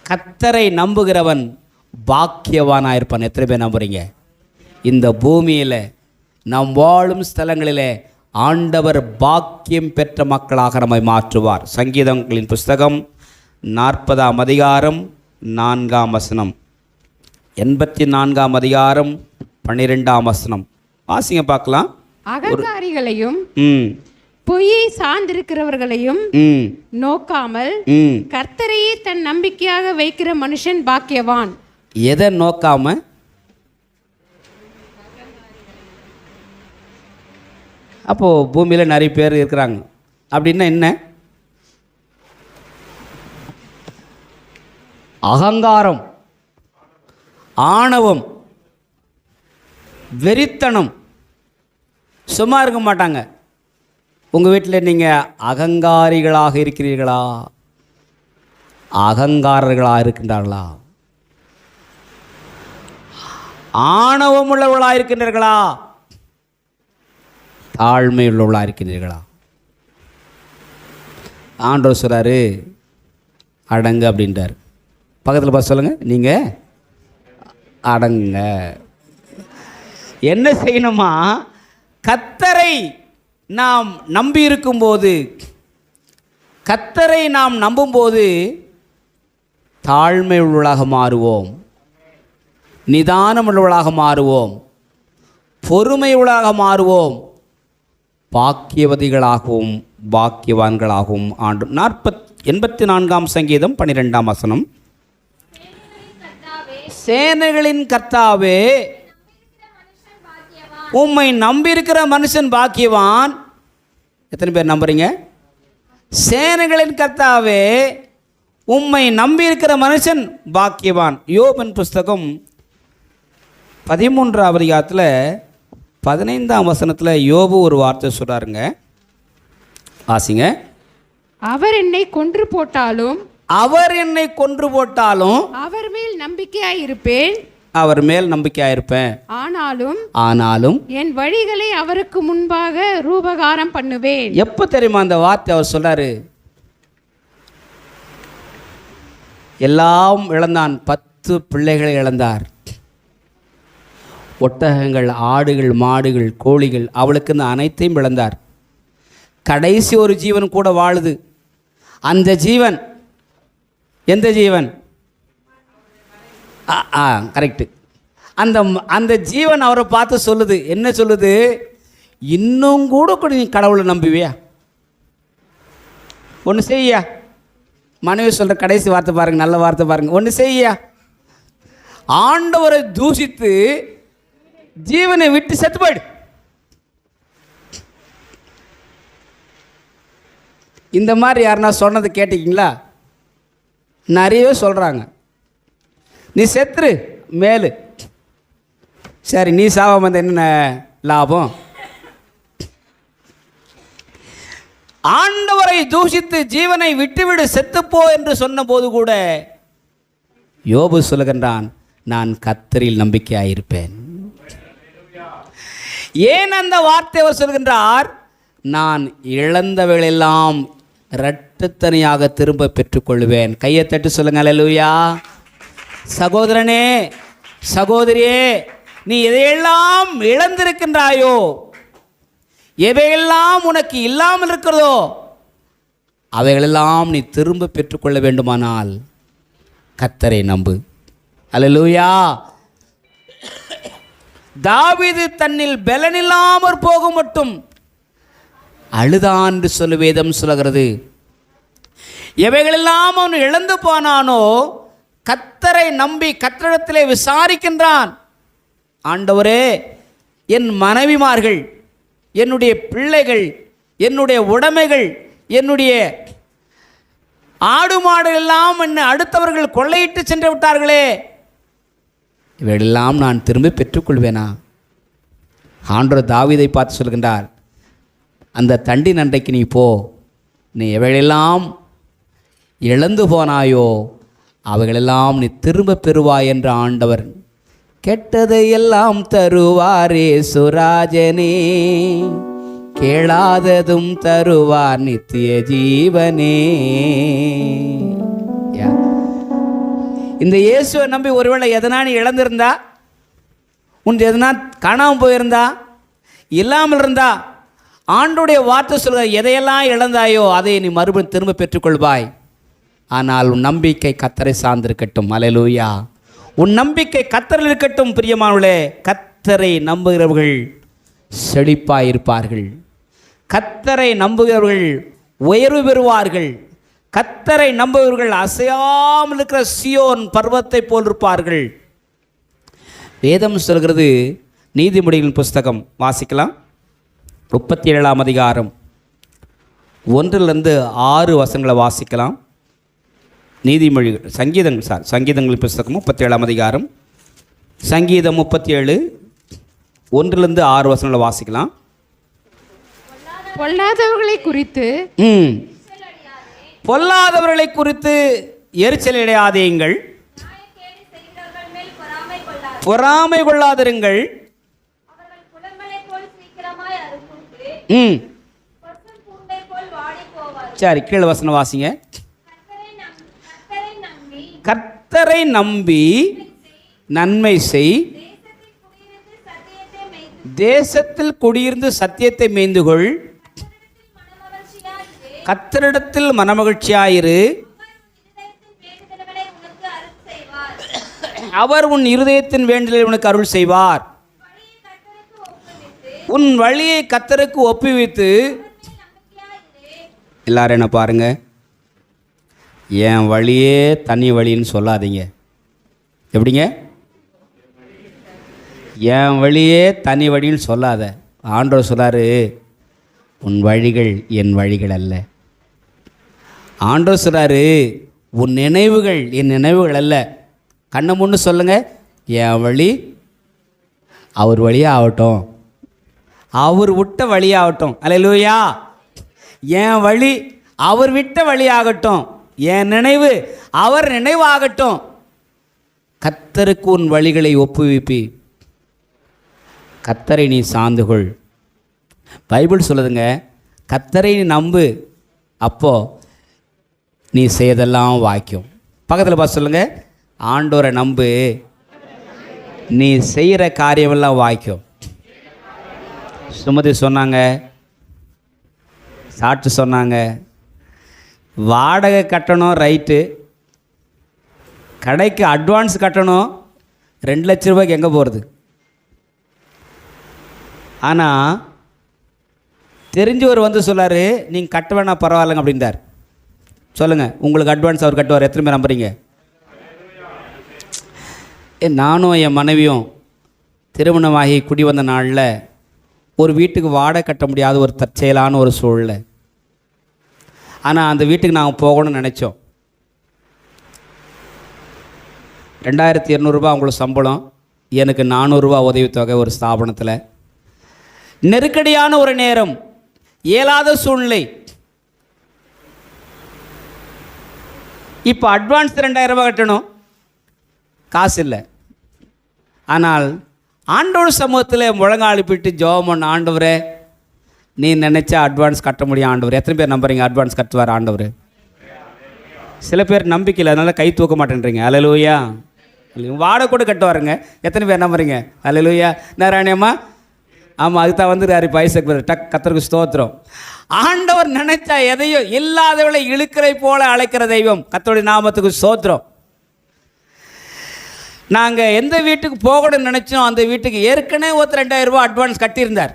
கர்த்தரை நம்புகிறவன் பாக்கியவானாயிருப்பான். எத்தனை பேர் நம்புறீங்க? இந்த பூமியில் நாம் வாழும் ஸ்தலங்களில் ஆண்டவர் பாக்கியம் பெற்ற மக்களாக நம்மை மாற்றுவார். சங்கீதங்களின் புஸ்தகம் 40ஆம் அதிகாரம் 4ஆம் வசனம், 84ஆம் அதிகாரம் 12ஆம் வசனம் வாசிங்க பார்க்கலாம். அகங்காரிகளையும் பொய்யை சார்ந்திருக்கிறவர்களையும் நோக்காமல் கர்த்தரையே தன் நம்பிக்கையாக வைக்கிற மனுஷன் பாக்கியவான். எதை நோக்காம? அப்போ பூமியில் நிறைய பேர் இருக்கிறாங்க. அப்படின்னா என்ன? அகங்காரம், ஆணவம், வெறித்தனம், சும்மா இருக்க மாட்டாங்க. உங்கள் வீட்டில் நீங்கள் அகங்காரிகளாக இருக்கிறீர்களா? அகங்காரர்களாக இருக்கின்றார்களா? ஆணவம் உள்ளவர்களாக இருக்கின்றீர்களா? தாழ்மை உள்ளவர்களாக இருக்கின்றீர்களா? ஆண்டவர் சொல்கிறாரு அடங்கு அப்படின்றார். பக்கத்தில் பார்த்து சொல்லுங்கள், நீங்கள் அடங்க. என்ன செய்யணுமா? கர்த்தரை நாம் நம்பி இருக்கும்போது, கர்த்தரை நாம் நம்பும்போது தாழ்மை உள்ளவர்களாக மாறுவோம், நிதானம் உள்ளவர்களாக மாறுவோம், பொறுமை உள்ளவர்களாக மாறுவோம், பாக்கியவதிகளாகவும் பாக்கியவான்களாகவும். ஆண்டு 84ஆம் சங்கீதம் 12ஆம் வசனம். சேனைகளின் கர்த்தாவே, உம்மை நம்பியிருக்கிற மனுஷன் பாக்கியவான். எத்தனை பேர் நம்புறீங்க? சேனைகளின் கர்த்தாவே, உம்மை நம்பியிருக்கிற மனுஷன் பாக்கியவான். யோபின் புஸ்தகம் 13ஆம் அதிகாரத்தில் 15ஆம் வசனத்தில் யோபு ஒரு வார்த்தை சொல்கிறாருங்க, வாசிங்க. அவர் என்னை கொன்று போட்டாலும், அவர் என்னை கொன்று போட்டாலும் அவர் மேல் நம்பிக்கையாயிருப்பேன், அவர் மேல் நம்பிக்கையாயிருப்பேன். ஆனாலும் என் வழிகளை அவருக்கு முன்பாக ரூபகாரம் பண்ணுவேன். எப்போ தெரியுமா அந்த வார்த்தை அவர் சொல்றாரு? எல்லாம் இழந்தான். 10 பிள்ளைகளை இழந்தார். ஒட்டகங்கள், ஆடுகள், மாடுகள், கோழிகள், அவளுக்கு இந்த அனைத்தையும் இழந்தார். கடைசி ஒரு ஜீவன் கூட வாழுது. அந்த ஜீவன் எந்த ஜீவன்? கரெக்டு. அந்த ஜீவன் அவரை பார்த்து சொல்லுது, என்ன சொல்லுது? இன்னும் கூட நீ கடவுளை நம்புவியா? ஒன்று செய்யா. மனைவி சொல்கிற கடைசி வார்த்தை பாருங்க, நல்ல வார்த்தை பாருங்க. ஒன்று செய்யா. ஆண்டவரை தூஷித்து ஜீவனை விட்டு செத்து போயிடு. இந்த மாதிரி யாருன்னா சொன்னது கேட்டிங்களா? நிறையவே சொல்கிறாங்க. நீ செத்துரு மேலு. சரி, நீ சாவாம வந்த என்ன லாபம்? ஆண்டவரை தூஷித்து ஜீவனை விட்டுவிடு, செத்துப்போ என்று சொன்னபோது கூட யோபு சொல்லுகின்றான், நான் கர்த்தரில் நம்பிக்கையாயிருப்பேன். ஏன் அந்த வார்த்தை அவர் சொல்கின்றார்? நான் இழந்தவைகளெல்லாம் இரட்டத்தனையாக திரும்ப பெற்றுக்கொள்வேன். கையை தட்டு சொல்லுங்க, அல்லேலூயா. சகோதரனே, சகோதரியே, நீ எதையெல்லாம் இழந்திருக்கின்றாயோ, எவையெல்லாம் உனக்கு இல்லாமல் இருக்கிறதோ, அவைகளெல்லாம் நீ திரும்ப பெற்றுக்கொள்ள வேண்டுமானால் கர்த்தரை நம்பு. அல்லேலூயா. தாவீது தன்னில் பலனில்லாமற் போகும் மட்டும் அழுதான் என்று சொல்லு வேதம் சொல்லுகிறது. எவைகளெல்லாம் அவன் இழந்து போனானோ கர்த்தரை நம்பி கர்த்தரிடத்திலே விசாரிக்கின்றான். ஆண்டவரே, என் மனைவிமார்கள், என்னுடைய பிள்ளைகள், என்னுடைய உடைமைகள், என்னுடைய ஆடு மாடு எல்லாம் என்னை அடுத்தவர்கள் கொள்ளையிட்டு சென்று விட்டார்களே, இவையெல்லாம் நான் திரும்ப பெற்றுக்கொள்வேனா? ஆண்டவர் தாவீதை பார்த்து சொல்கின்றார், அந்த தண்டி நண்டைக்கு நீ போ, நீ எவைகளெல்லாம் இழந்து போனாயோ அவைகளெல்லாம் நீ திரும்ப பெறுவாய் என்ற ஆண்டவர். கெட்டதையெல்லாம் தருவாரே சுராஜனே, கேளாததும் தருவார் நித்திய ஜீவனே. இந்த இயேசுவை நம்பி ஒருவேளை எதனா நீ இழந்திருந்தா, உன் எதனா காணாமல் போயிருந்தா, இல்லாமல் இருந்தா, ஆண்டோடைய வார்த்தை சொல்கிற எதையெல்லாம் இழந்தாயோ அதை நீ மறுபடியும் திரும்ப பெற்றுக்கொள்வாய். ஆனால் உன் நம்பிக்கை கர்த்தரை சார்ந்திருக்கட்டும். அல்லேலூயா. உன் நம்பிக்கை கர்த்தரில் இருக்கட்டும். பிரியமானவர்களே, கர்த்தரை நம்புகிறவர்கள் செழிப்பாய் இருப்பார்கள். கர்த்தரை நம்புகிறவர்கள் உயர்வு பெறுவார்கள். கர்த்தரை நம்புகிறவர்கள் அசையாமல் இருக்கிற சியோன் பர்வத்தை போல் இருப்பார்கள். வேதம் சொல்கிறது, நீதிமொழிகளின் புஸ்தகம் வாசிக்கலாம், 37ஆம் அதிகாரம் 1-6 வசனங்களை வாசிக்கலாம். நீதிமொழிகள் சங்கீதங்களின் புஸ்தகம் 37ஆம் அதிகாரம், சங்கீதம் 37 1-6 வசனங்களை வாசிக்கலாம். பொல்லாதவர்களை குறித்து பொல்லாதவர்களை குறித்து எரிச்சல் அடையாதீங்கள், பொறாமை கொள்ளாதிருங்கள். சரி, கீழே வசனம் வாசிங்க. கர்த்தரை நம்பி நன்மை செய், தேசத்தில் குடியிருந்து சத்தியத்தை மேய்ந்துகொள். கர்த்தரிடத்தில் மனமகிழ்ச்சியாயிரு, அவர் உன் இருதயத்தின் வேண்டுதலை உனக்கு அருள் செய்வார். உன் வழியை கர்த்தருக்கு ஒப்புவித்து, எல்லாரும் என்ன பாருங்க, என் வழியே தனி வழின்னு சொல்லாதீங்க. எப்படிங்க? என் வழியே தனி வழின்னு சொல்லாத. ஆண்டவர் சொல்லாரு, உன் வழிகள் என் வழிகள் அல்ல. ஆண்டவர் சொல்கிறாரு, உன் நினைவுகள் என் நினைவுகள் அல்ல. கண்ணை முன்னு சொல்லுங்க, என் வழி அவர் வழியாக ஆகட்டும், அவர் விட்ட வழியாகட்டும். அல்லேலூயா. என் வழி அவர் விட்ட வழியாகட்டும், என் நினைவு அவர் நினைவாகட்டும். கர்த்தருக்கு உன் வழிகளை ஒப்புவிப்பி, கர்த்தரை நீ சார்ந்துகொள். பைபிள் சொல்லுதுங்க, கர்த்தரை நீ நம்பு, அப்போ நீ செய்யதெல்லாம் வாய்க்கும். பக்கத்தில் பார்த்து சொல்லுங்க, ஆண்டோரை நம்பு, நீ செய்கிற காரியமெல்லாம் வாய்க்கும். சுமதி சொன்னாங்க, சாட்சி சொன்னாங்க, வாடகை கட்டணும் ரைட்டு, கடைக்கு அட்வான்ஸ் கட்டணும், 2 லட்ச ரூபாய்க்கு எங்கே போகிறது? ஆனால் தெரிஞ்சவர் வந்து சொல்லார், நீங்கள் கட்ட வேணாம் பரவாயில்லைங்க அப்படின்றார். சொல்லுங்கள், உங்களுக்கு அட்வான்ஸ் அவர் கட்டுவார். எத்தனை பேர் நம்புறீங்க? நானும் என் மனைவியும் திருமணமாகி குடி வந்த நாளில் ஒரு வீட்டுக்கு வாடகை கட்ட முடியாத ஒரு தற்செயலான ஒரு சூழ்நிலை. ஆனால் அந்த வீட்டுக்கு நாங்கள் போகணும்னு நினச்சோம். 2200 ரூபா அவங்களுக்கு சம்பளம், எனக்கு 400 ரூபா உதவித்தொகை ஒரு ஸ்தாபனத்தில். நெருக்கடியான ஒரு நேரம், இயலாத சூழ்நிலை. இப்போ அட்வான்ஸ் 2000 ரூபா கட்டணும், காசு இல்லை. ஆனால் ஆண்டவர் சமூகத்தில் முழங்கால் போயிட்டு ஜெபம் பண்ண, ஆண்டவரே நீ நினச்சா அட்வான்ஸ் கட்ட முடியும் ஆண்டவர். எத்தனை பேர் நம்புறீங்க அட்வான்ஸ் கட்டுவார் ஆண்டவர்? சில பேர் நம்பிக்கையில், அதனால் கை தூக்க மாட்டேன்றீங்க. அல்லேலூயா. வாடகை கூட கட்டுவாருங்க. எத்தனை பேர் நம்புறீங்க? அல்லேலூயா. நாராயணியம்மா, ஆமாம், அதுக்கு தான் வந்துருக்காரு இப்போ ஐசக் டக். கர்த்தருக்கு ஸ்தோத்திரம். ஆண்டவர் நினைச்சா எதையும் இல்லாதவளை இழுக்கரை போல அழைக்கிற தெய்வம். கர்த்தருடைய நாமத்துக்கு ஸ்தோத்திரம். நாங்கள் எந்த வீட்டுக்கு போகணும்னு நினச்சோம், அந்த வீட்டுக்கு ஏற்கனவே 2000 ரூபா அட்வான்ஸ் கட்டியிருந்தார்.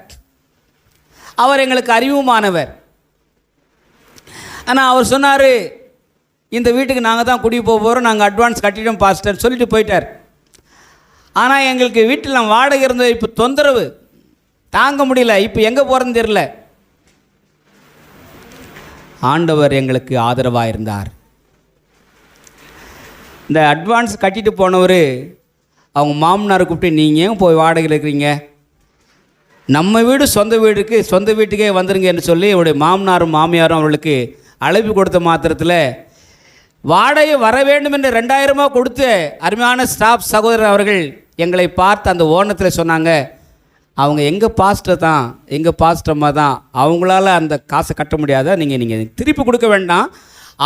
அவர் எங்களுக்கு அறிவுமானவர். ஆனால் அவர் சொன்னார், இந்த வீட்டுக்கு நாங்கள் தான் குடி போக போகிறோம், நாங்கள் அட்வான்ஸ் கட்டிட்டோம் பாஸ்டர் சொல்லிட்டு போயிட்டார். ஆனால் எங்களுக்கு வீட்டில் நான் வாடகை இருந்தது, இப்போ தொந்தரவு தாங்க முடியல, இப்போ எங்கே போகிறதுன்னு தெரியல. ஆண்டவர் எங்களுக்கு ஆதரவாக இருந்தார். இந்த அட்வான்ஸ் கட்டிட்டு போனவர் அவங்க மாமனாரை கூப்பிட்டு, நீங்கள் ஏன் போய் வாடகையில் இருக்கிறீங்க, நம்ம வீடு சொந்த வீட்டுக்கே வந்துருங்க என்று சொல்லி அவருடைய மாமனாரும் மாமியாரும் அவர்களுக்கு அழைப்பு கொடுத்த மாத்திரத்தில் வாடகை வர வேண்டும் என்று 2000 கொடுத்து அருமையான ஸ்டாஃப் சகோதரர் அவர்கள் எங்களை பார்த்து அந்த ஓணத்தில் சொன்னாங்க, அவங்க எங்கள் பாஸ்டர் தான், எங்கள் பாஸ்டர்மா தான், அவங்களால அந்த காசை கட்ட முடியாத, நீங்கள் திருப்பி கொடுக்க வேண்டாம்,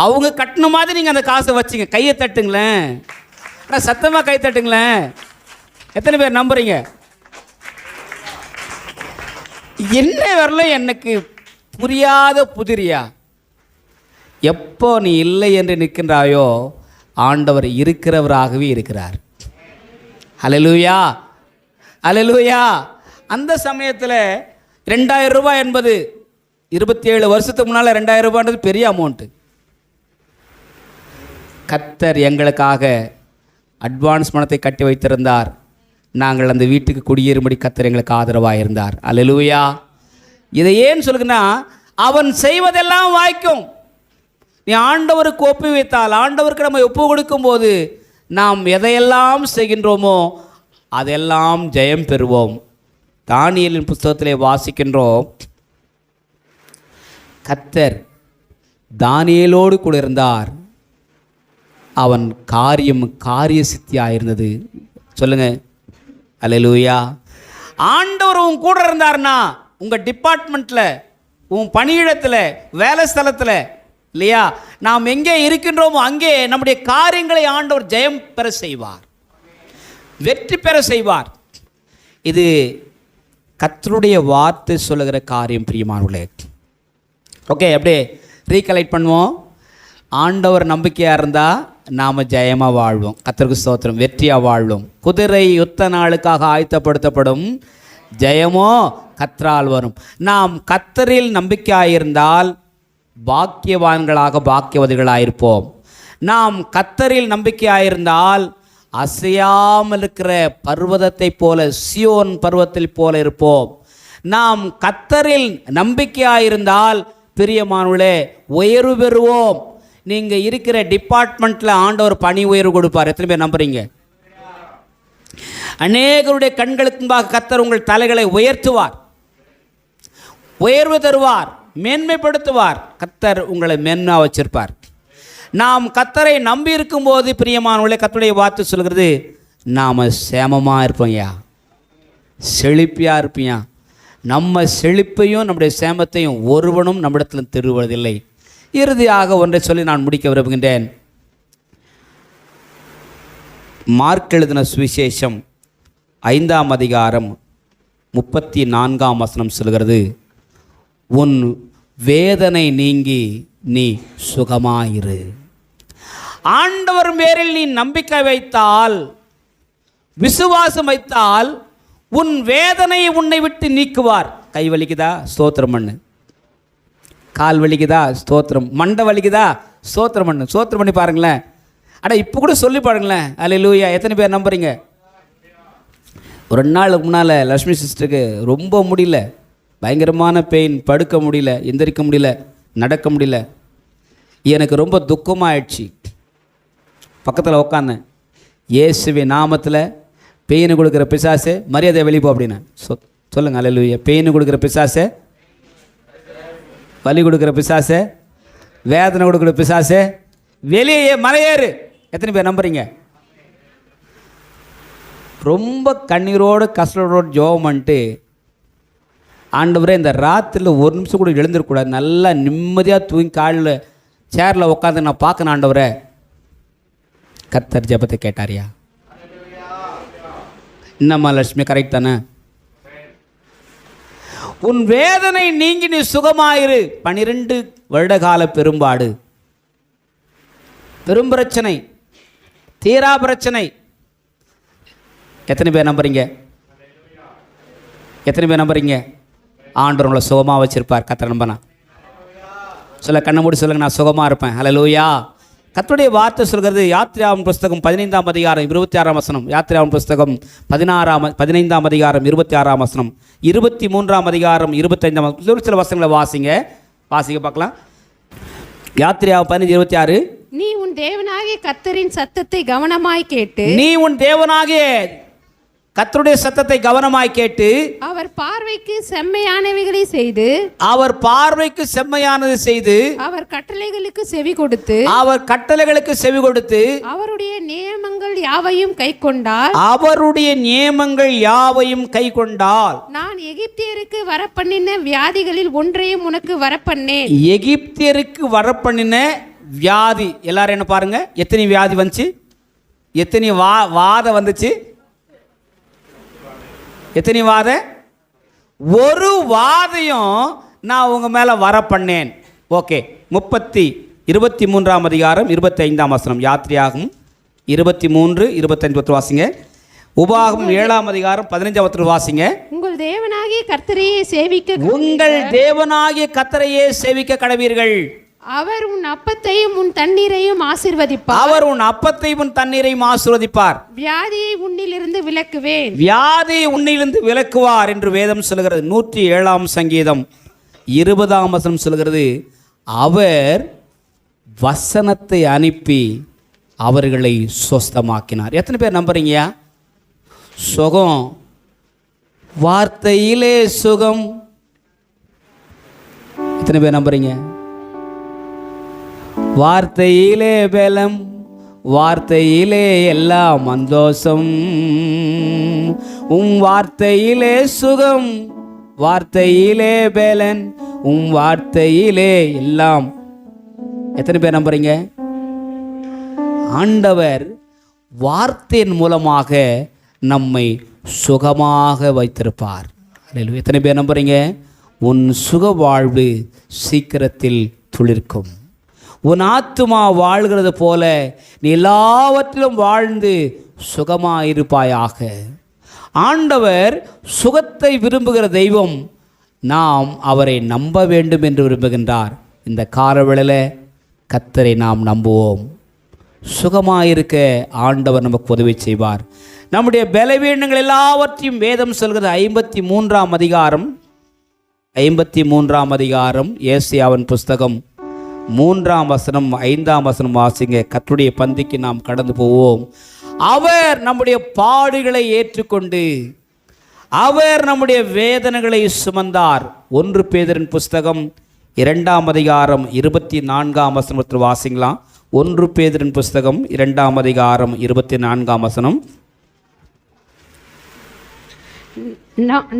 அவங்க கட்டின மாதிரி நீங்கள் அந்த காசை வச்சிங்க. கையை தட்டுங்களேன், ஆனால் சத்தமாக கை தட்டுங்களேன். எத்தனை பேர் நம்புறீங்க? என்ன வரலும் எனக்கு புரியாத புதிரியா, எப்போ நீ இல்லை என்று நிற்கின்றாயோ ஆண்டவர் இருக்கிறவராகவே இருக்கிறார். அல்லேலூயா, அல்லேலூயா. அந்த சமயத்தில் 2000 ரூபாய் என்பது 27 வருஷத்துக்கு முன்னால் 2000 ரூபான்றது பெரிய அமௌண்ட்டு. கர்த்தர் எங்களுக்காக அட்வான்ஸ் பணத்தை கட்டி வைத்திருந்தார். நாங்கள் அந்த வீட்டுக்கு குடியேறும்படி கர்த்தர் எங்களுக்கு ஆதரவாக இருந்தார். அல்லேலூயா. இதை ஏன் சொல்லுங்கன்னா, அவன் செய்வதெல்லாம் வாய்க்கும். நீ ஆண்டவருக்கு ஒப்பு வைத்தால், ஆண்டவருக்கு நம்ம ஒப்பு கொடுக்கும்போது நாம் எதையெல்லாம் செய்கின்றோமோ அதெல்லாம் ஜெயம் பெறுவோம். தானியேலின் புஸ்தகத்திலே வாசிக்கின்றோம், கர்த்தர் தானியேலோடு கூட இருந்தார், அவன் காரிய சித்தியாக இருந்தது. சொல்லுங்க அல்லேலூயா. ஆண்டவர் உன் கூட இருந்தார்னா, உங்கள் டிபார்ட்மெண்ட்டில், உன் பணியிடத்தில், வேலை ஸ்தலத்தில், இல்லையா, நாம் எங்கே இருக்கின்றோமோ அங்கே நம்முடைய காரியங்களை ஆண்டவர் ஜெயம் பெற செய்வார், வெற்றி பெற செய்வார். இது கர்த்தருடைய வார்த்தை சொல்லுகிற காரியம் பிரியமானவர்களே. ஓகே, அப்படியே ரீகலெக்ட் பண்ணுவோம். ஆண்டவர் நம்பிக்கையாக இருந்தால் நாம் ஜெயமாக வாழ்வோம். கர்த்தருக்கு ஸ்தோத்திரம். வெற்றியாக வாழ்வோம். குதிரை யுத்த நாளுக்காக ஆயத்தப்படுத்தப்படும், ஜெயமோ கர்த்தரால் வரும். நாம் கர்த்தரில் நம்பிக்கையாயிருந்தால் பாக்கியவான்களாக பாக்கியவதிகளாயிருப்போம். நாம் கர்த்தரில் நம்பிக்கையாயிருந்தால் அசையாமல் இருக்கிற பர்வதத்தை போல, சியோன் பர்வத்தில் போல இருப்போம். நாம் கர்த்தரில் நம்பிக்கையாயிருந்தால் பிரியமானவர்களே உயர்வு பெறுவோம். நீங்கள் இருக்கிற டிபார்ட்மெண்ட்டில் ஆண்டவர் பணி உயர்வு கொடுப்பார். எத்தனை பேர் நம்புறீங்க? அநேகருடைய கண்களுக்கு முன்பாக கர்த்தர் உங்கள் தலைகளை உயர்த்துவார், உயர்வு தருவார், மேன்மைப்படுத்துவார். கர்த்தர் உங்களை மேன்மையா வச்சிருப்பார். நாம் கர்த்தரை நம்பி இருக்கும்போது பிரியமானவர்களே, கர்த்தருடைய வார்த்தை சொல்கிறது, நாம் சேமமாக இருப்போம்யா, செழிப்பியாக இருப்பியா. நம்ம செழிப்பையும் நம்முடைய சேமத்தையும் ஒருவனும் நம்மிடத்தில் திருவதில்லை. இறுதியாக ஒன்றை சொல்லி நான் முடிக்க விரும்புகின்றேன். மார்க் எழுதின சுவிசேஷம் 5ஆம் அதிகாரம் 34ஆம் வசனம் சொல்கிறது, உன் வேதனை நீங்கி நீ சுகமாயிரு. ஆண்டவர் பேரில் நீ நம்பிக்கை வைத்தால், விசுவாசம் வைத்தால், உன் வேதனையை உன்னை விட்டு நீக்குவார். கை வலிக்குதா? ஸ்தோத்திரம் பண்ணு. கால் வலிக்குதா? ஸ்தோத்திரம். மண்டை வலிக்குதா? ஸ்தோத்திரம் பண்ணு. ஸ்தோத்திரம் பண்ணி பாருங்களேன். அட இப்போ கூட சொல்லி பாருங்களேன். அல்லேலூயா. எத்தனை பேர் நம்புறீங்க? ஒரு 2 நாளுக்கு முன்னால் லக்ஷ்மி சிஸ்டருக்கு ரொம்ப முடியல, பயங்கரமான பெயின், படுக்க முடியல, எந்திரிக்க முடியல, நடக்க முடியல. எனக்கு ரொம்ப துக்கமாகிடுச்சு. பக்கத்தில் உட்காந்தேன். இயேசுவே நாமத்தில் பெயின் கொடுக்குற பிசாசு மரியாதை வெளிப்போ அப்படின்னு சொல்லுங்கள். அல்லேலூயா. பெயின் கொடுக்குற பிசாசு, வலி கொடுக்குற பிசாசு, வேதனை கொடுக்குற பிசாசு வெளியே மலையேறு. எத்தனை பேர் நம்புறீங்க? ரொம்ப கண்ணீரோடு கஷ்டத்தோடு ஜெபம் பண்ணிட்டு, ஆண்டவரே இந்த ராத்திரியில் ஒரு நிமிஷம் கூட எழுந்திருக்கூடாது, நல்லா நிம்மதியாக தூங்கி காலில் சேரில் உட்காந்து நான் பார்க்கணும் ஆண்டவரே. கர்த்தர் ஜெபத்தை கேட்டாரியா? என்னம்மா லட்சுமி, கரெக்ட் தானே? உன் வேதனை நீங்கி நீ சுகமாயிரு. 12 வருட கால பெரும்பாடு, பெரும் பிரச்சனை, தீரா பிரச்சனை. எத்தனை பேர் நம்புறீங்க? எத்தனை பேர் நம்புறீங்க? ஆண்டவர் உங்களை சுகமாக வச்சிருப்பார். கர்த்தரை நம்பனா சொல்ல, கண்ணை மூடி சொல்லுங்க, நான் சுகமாக இருப்பேன். அல்லேலூயா. கர்த்தருடைய வார்த்தை சொல்கிறது, யாத்திராவின் புஸ்தகம் 15ஆம் அதிகாரம் 26ஆம் வசனம், யாத்திராவின் புஸ்தகம் 15ஆம் அதிகாரம் 26ஆம் வசனம், 23ஆம் அதிகாரம் 25ஆம் வசனம். ஒரு சில வசனங்களை வாசிங்க பார்க்கலாம். யாத்திராவின் 15:26, நீ உன் தேவனாகிய கர்த்தரின் சத்தத்தை கவனமாய் கேட்டு, நீ உன் தேவனாகிய கர்த்தருடைய சத்தத்தை கவனமாய் கேட்டு அவர் பார்வைக்கு செம்மையானவைகளை செய்து அவர் பார்வைக்கு செம்மையானது செய்து அவர் கட்டளைகளுக்கு செவி கொடுத்து அவர் கட்டளைகளுக்கு செவி கொடுத்து அவருடைய நியமங்கள் யாவையும் கைக்கொண்டால் அவருடைய நியமங்கள் யாவையும் கைக்கொண்டால் நான் எகிப்தியருக்கு வரப்பண்ணின வியாதிகளில் ஒன்றையும் உனக்கு வரப்பண்ணேன். எகிப்தியருக்கு வரப்பண்ணின வியாதி, எல்லாரும் என்ன பாருங்க, எத்தனை வியாதி வந்துச்சு, எத்தனை வாதம் வந்துச்சு, எத்தனை வாத, ஒரு வாதையும் நான் உங்க மேல வர பண்ணேன். ஓகே, 23ஆம் அதிகாரம் 25ஆம் வசனம், யாத்திரையாகும் 23, 25 வாசிங்க. உபாகம் 7ஆம் அதிகாரம் 15ஆம் வசனம் வாசிங்க. உங்கள் தேவனாகிய கர்த்தரையே சேவிக்க உங்கள் தேவனாகிய கர்த்தரையே சேவிக்க கடவீர்கள். அவர் உன் அப்பத்தையும் உன் தண்ணீரையும் ஆசீர்வதிப்பார். அவர் உன் அப்பத்தையும் உன் தண்ணீரையும் ஆசீர்வதிப்பார். வியாதியை உன்னிலிருந்து விலக்குவேன். வியாதியை உன்னிலிருந்து விலக்குவார் என்று வேதம் சொல்கிறது. 107ஆம் சங்கீதம் 20ஆம் வசனம் சொல்கிறது, அவர் வசனத்தை அனுப்பி அவர்களை சொஸ்தமாக்கினார். எத்தனை பேர் நம்புறீங்கயா? சுகம், வார்த்தையிலே சுகம். எத்தனை பேர் நம்புறீங்க? வார்த்தையிலே பலம், வார்த்தையிலே எல்லாம் சந்தோஷம், வார்த்தையிலே சுகம், வார்த்தையிலே பலன், வார்த்தையிலே எல்லாம். எத்தனை பேர் நம்புறீங்க? ஆண்டவர் வார்த்தையின் மூலமாக நம்மை சுகமாக வைத்திருப்பார். எத்தனை பேர் நம்புறீங்க? உன் சுக வாழ்வு சீக்கிரத்தில் துளிர்க்கும். உன் ஆத்துமா வாழ்கிறது போல நீ எல்லாவற்றிலும் வாழ்ந்து சுகமாயிருப்பாயாக. ஆண்டவர் சுகத்தை விரும்புகிற தெய்வம். நாம் அவரை நம்ப வேண்டும் என்று விரும்புகின்றார். இந்த காலவேளையில் கர்த்தரை நாம் நம்புவோம். சுகமாயிருக்க ஆண்டவர் நமக்கு உதவி செய்வார். நம்முடைய பலவீனங்கள் எல்லாவற்றையும் வேதம் சொல்கிறது. 53ஆம் அதிகாரம் 53ஆம் அதிகாரம் ஏசாயாவின் புஸ்தகம் 3ஆம் வசனம் 5ஆம் வசனம் வாசிங்க. கர்த்தருடைய பந்திக்கு நாம் கடந்து போவோம். அவர் நம்முடைய பாடுகளை ஏற்றுக்கொண்டு அவர் நம்முடைய வேதனைகளை சுமந்தார். 1 பேதுருவின் புஸ்தகம் 2ஆம் அதிகாரம் 24ஆம் வசனத்தில் வாசிங்களாம். 1 பேதுருவின் புஸ்தகம் 2ஆம் அதிகாரம் 24ஆம் வசனம்.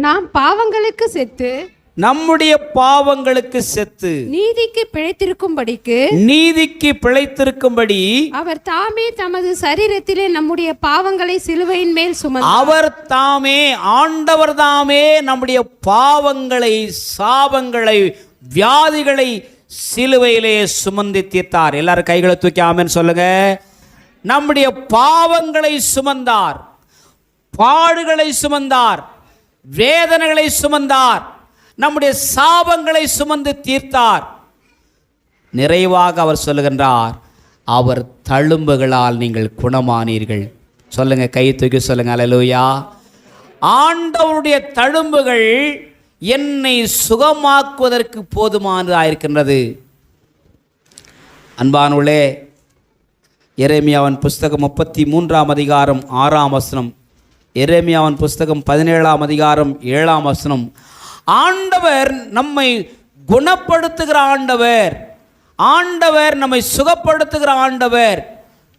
நாம் பாவங்களுக்கு செத்து நம்முடைய பாவங்களுக்கு செத்து நீதிக்கு பிழைத்திருக்கும்படி அவர் தாமே தமது சரீரத்திலே நம்முடைய பாவங்களை சிலுவையின் மேல் சுமந்தார். அவர் தாமே, ஆண்டவர் தாமே நம்முடைய பாவங்களை, சாபங்களை, வியாதிகளை சிலுவையிலே சுமந்து தீர்த்தார். எல்லாரும் கைகளை தூக்கி ஆமென் சொல்லுங்க. நம்முடைய பாவங்களை சுமந்தார், பாடுகளை சுமந்தார், வேதனைகளை சுமந்தார், நம்முடைய சாபங்களை சுமந்து தீர்த்தார். நிறைவாக அவர் சொல்லுகின்றார், அவர் தழும்புகளால் நீங்கள் குணமானீர்கள். சொல்லுங்க, கை தூக்கி சொல்லுங்க அல்லேலூயா. ஆண்டவருடைய தழும்புகள் என்னை சுகமாக்குவதற்கு போதுமானதாயிருக்கின்றது. அன்பானுள்ளே, எரேமியாவின் புஸ்தகம் 33ஆம் அதிகாரம் 6ஆம் வசனம், எரேமியாவின் புஸ்தகம் 17ஆம் அதிகாரம் 7ஆம் வசனம். ஆண்டவர் நம்மை குணப்படுத்துகிற ஆண்டவர், ஆண்டவர் நம்மை சுகப்படுத்துகிற ஆண்டவர்.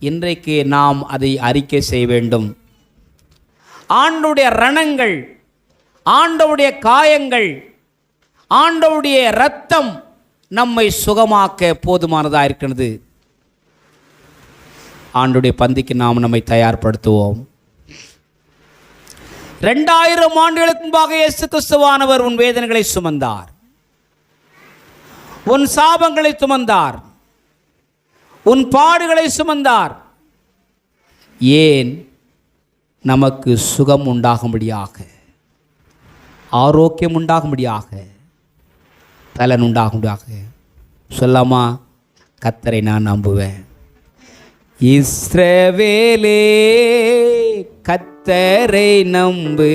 இன்றைக்கு நாம் அதை அறிக்கை செய்ய வேண்டும். ஆண்டவருடைய ரணங்கள், ஆண்டவருடைய காயங்கள், ஆண்டவருடைய இரத்தம் நம்மை சுகமாக்க போதுமானதாக இருக்கிறது. ஆண்டவருடைய பந்திக்கு நாம் நம்மை தயார்படுத்துவோம். 2000 ஆண்டுகளுக்கு முன்பாக இயேசு கிறிஸ்துவானவர் உன் வேதனைகளை சுமந்தார், உன் சாபங்களை சுமந்தார், உன் பாடுகளை சுமந்தார். ஏன்? நமக்கு சுகம் உண்டாகும்படியாக, ஆரோக்கியம் உண்டாகும்படியாக, பலன் உண்டாகும்படியாக. சொல்லாமா? கர்த்தரை நான் நம்புவேன். இஸ்ரவேலே கர்த்தரை நம்பு,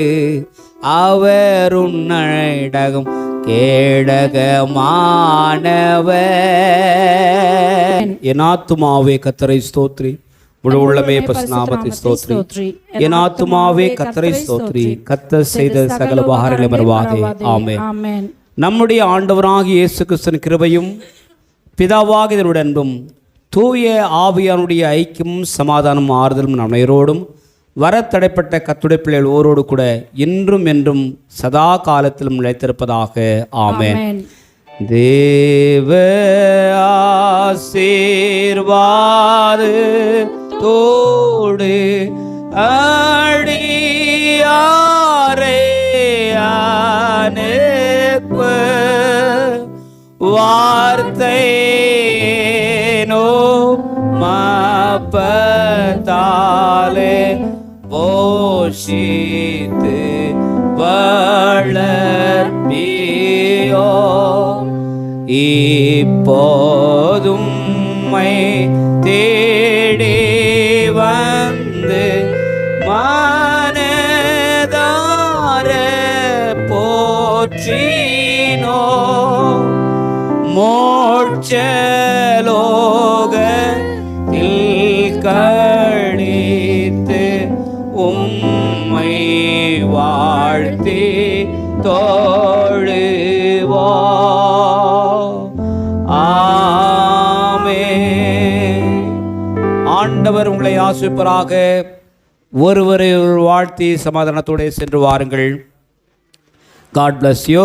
அவர் உன்னடகம் கேடகமானவர். என் ஆத்துமாவே கர்த்தரை ஸ்தோத்திரி, முழு உள்ளமே பசுநாமத்தை ஸ்தோத்ரி. என் ஆத்துமாவே கர்த்தரை ஸ்தோத்ரி. கர்த்தர் செய்த சகல உபகாரங்களை மறவாதே. ஆமென். நம்முடைய ஆண்டவராகிய இயேசு கிறிஸ்துவின் கிருபையும் பிதாவாகிய இதனுடைய அன்பும் தூய ஆவியானுடைய ஐக்கியமும் சமாதானம் ஆறுதலும் நம்மையரோடும் வரத்தடைப்பட்ட கர்த்தருடைய பிள்ளைகள் ஓரோடு கூட இன்றும் என்றும் சதா காலத்திலும் நிலைத்திருப்பதாக. ஆமென். தேவ ஆசீர்வாது தோடு அடியாரே அனுப்ப வார்த்தையேனோ மாப்பதாலே போஷித்து வளர்ப்பியோ இப்போதும் மை தேடி வந்து மனதார போற்றினோ மோட்சலோகத்தில் கழித்து உம்மை வாழ்த்தி தோழுவோ. ஆமென். ஆண்டவர் உங்களை ஆசீர்வதிப்பாராக. ஒருவரை வாழ்த்தி சமாதானத்தோடு சென்று வாருங்கள். God bless you.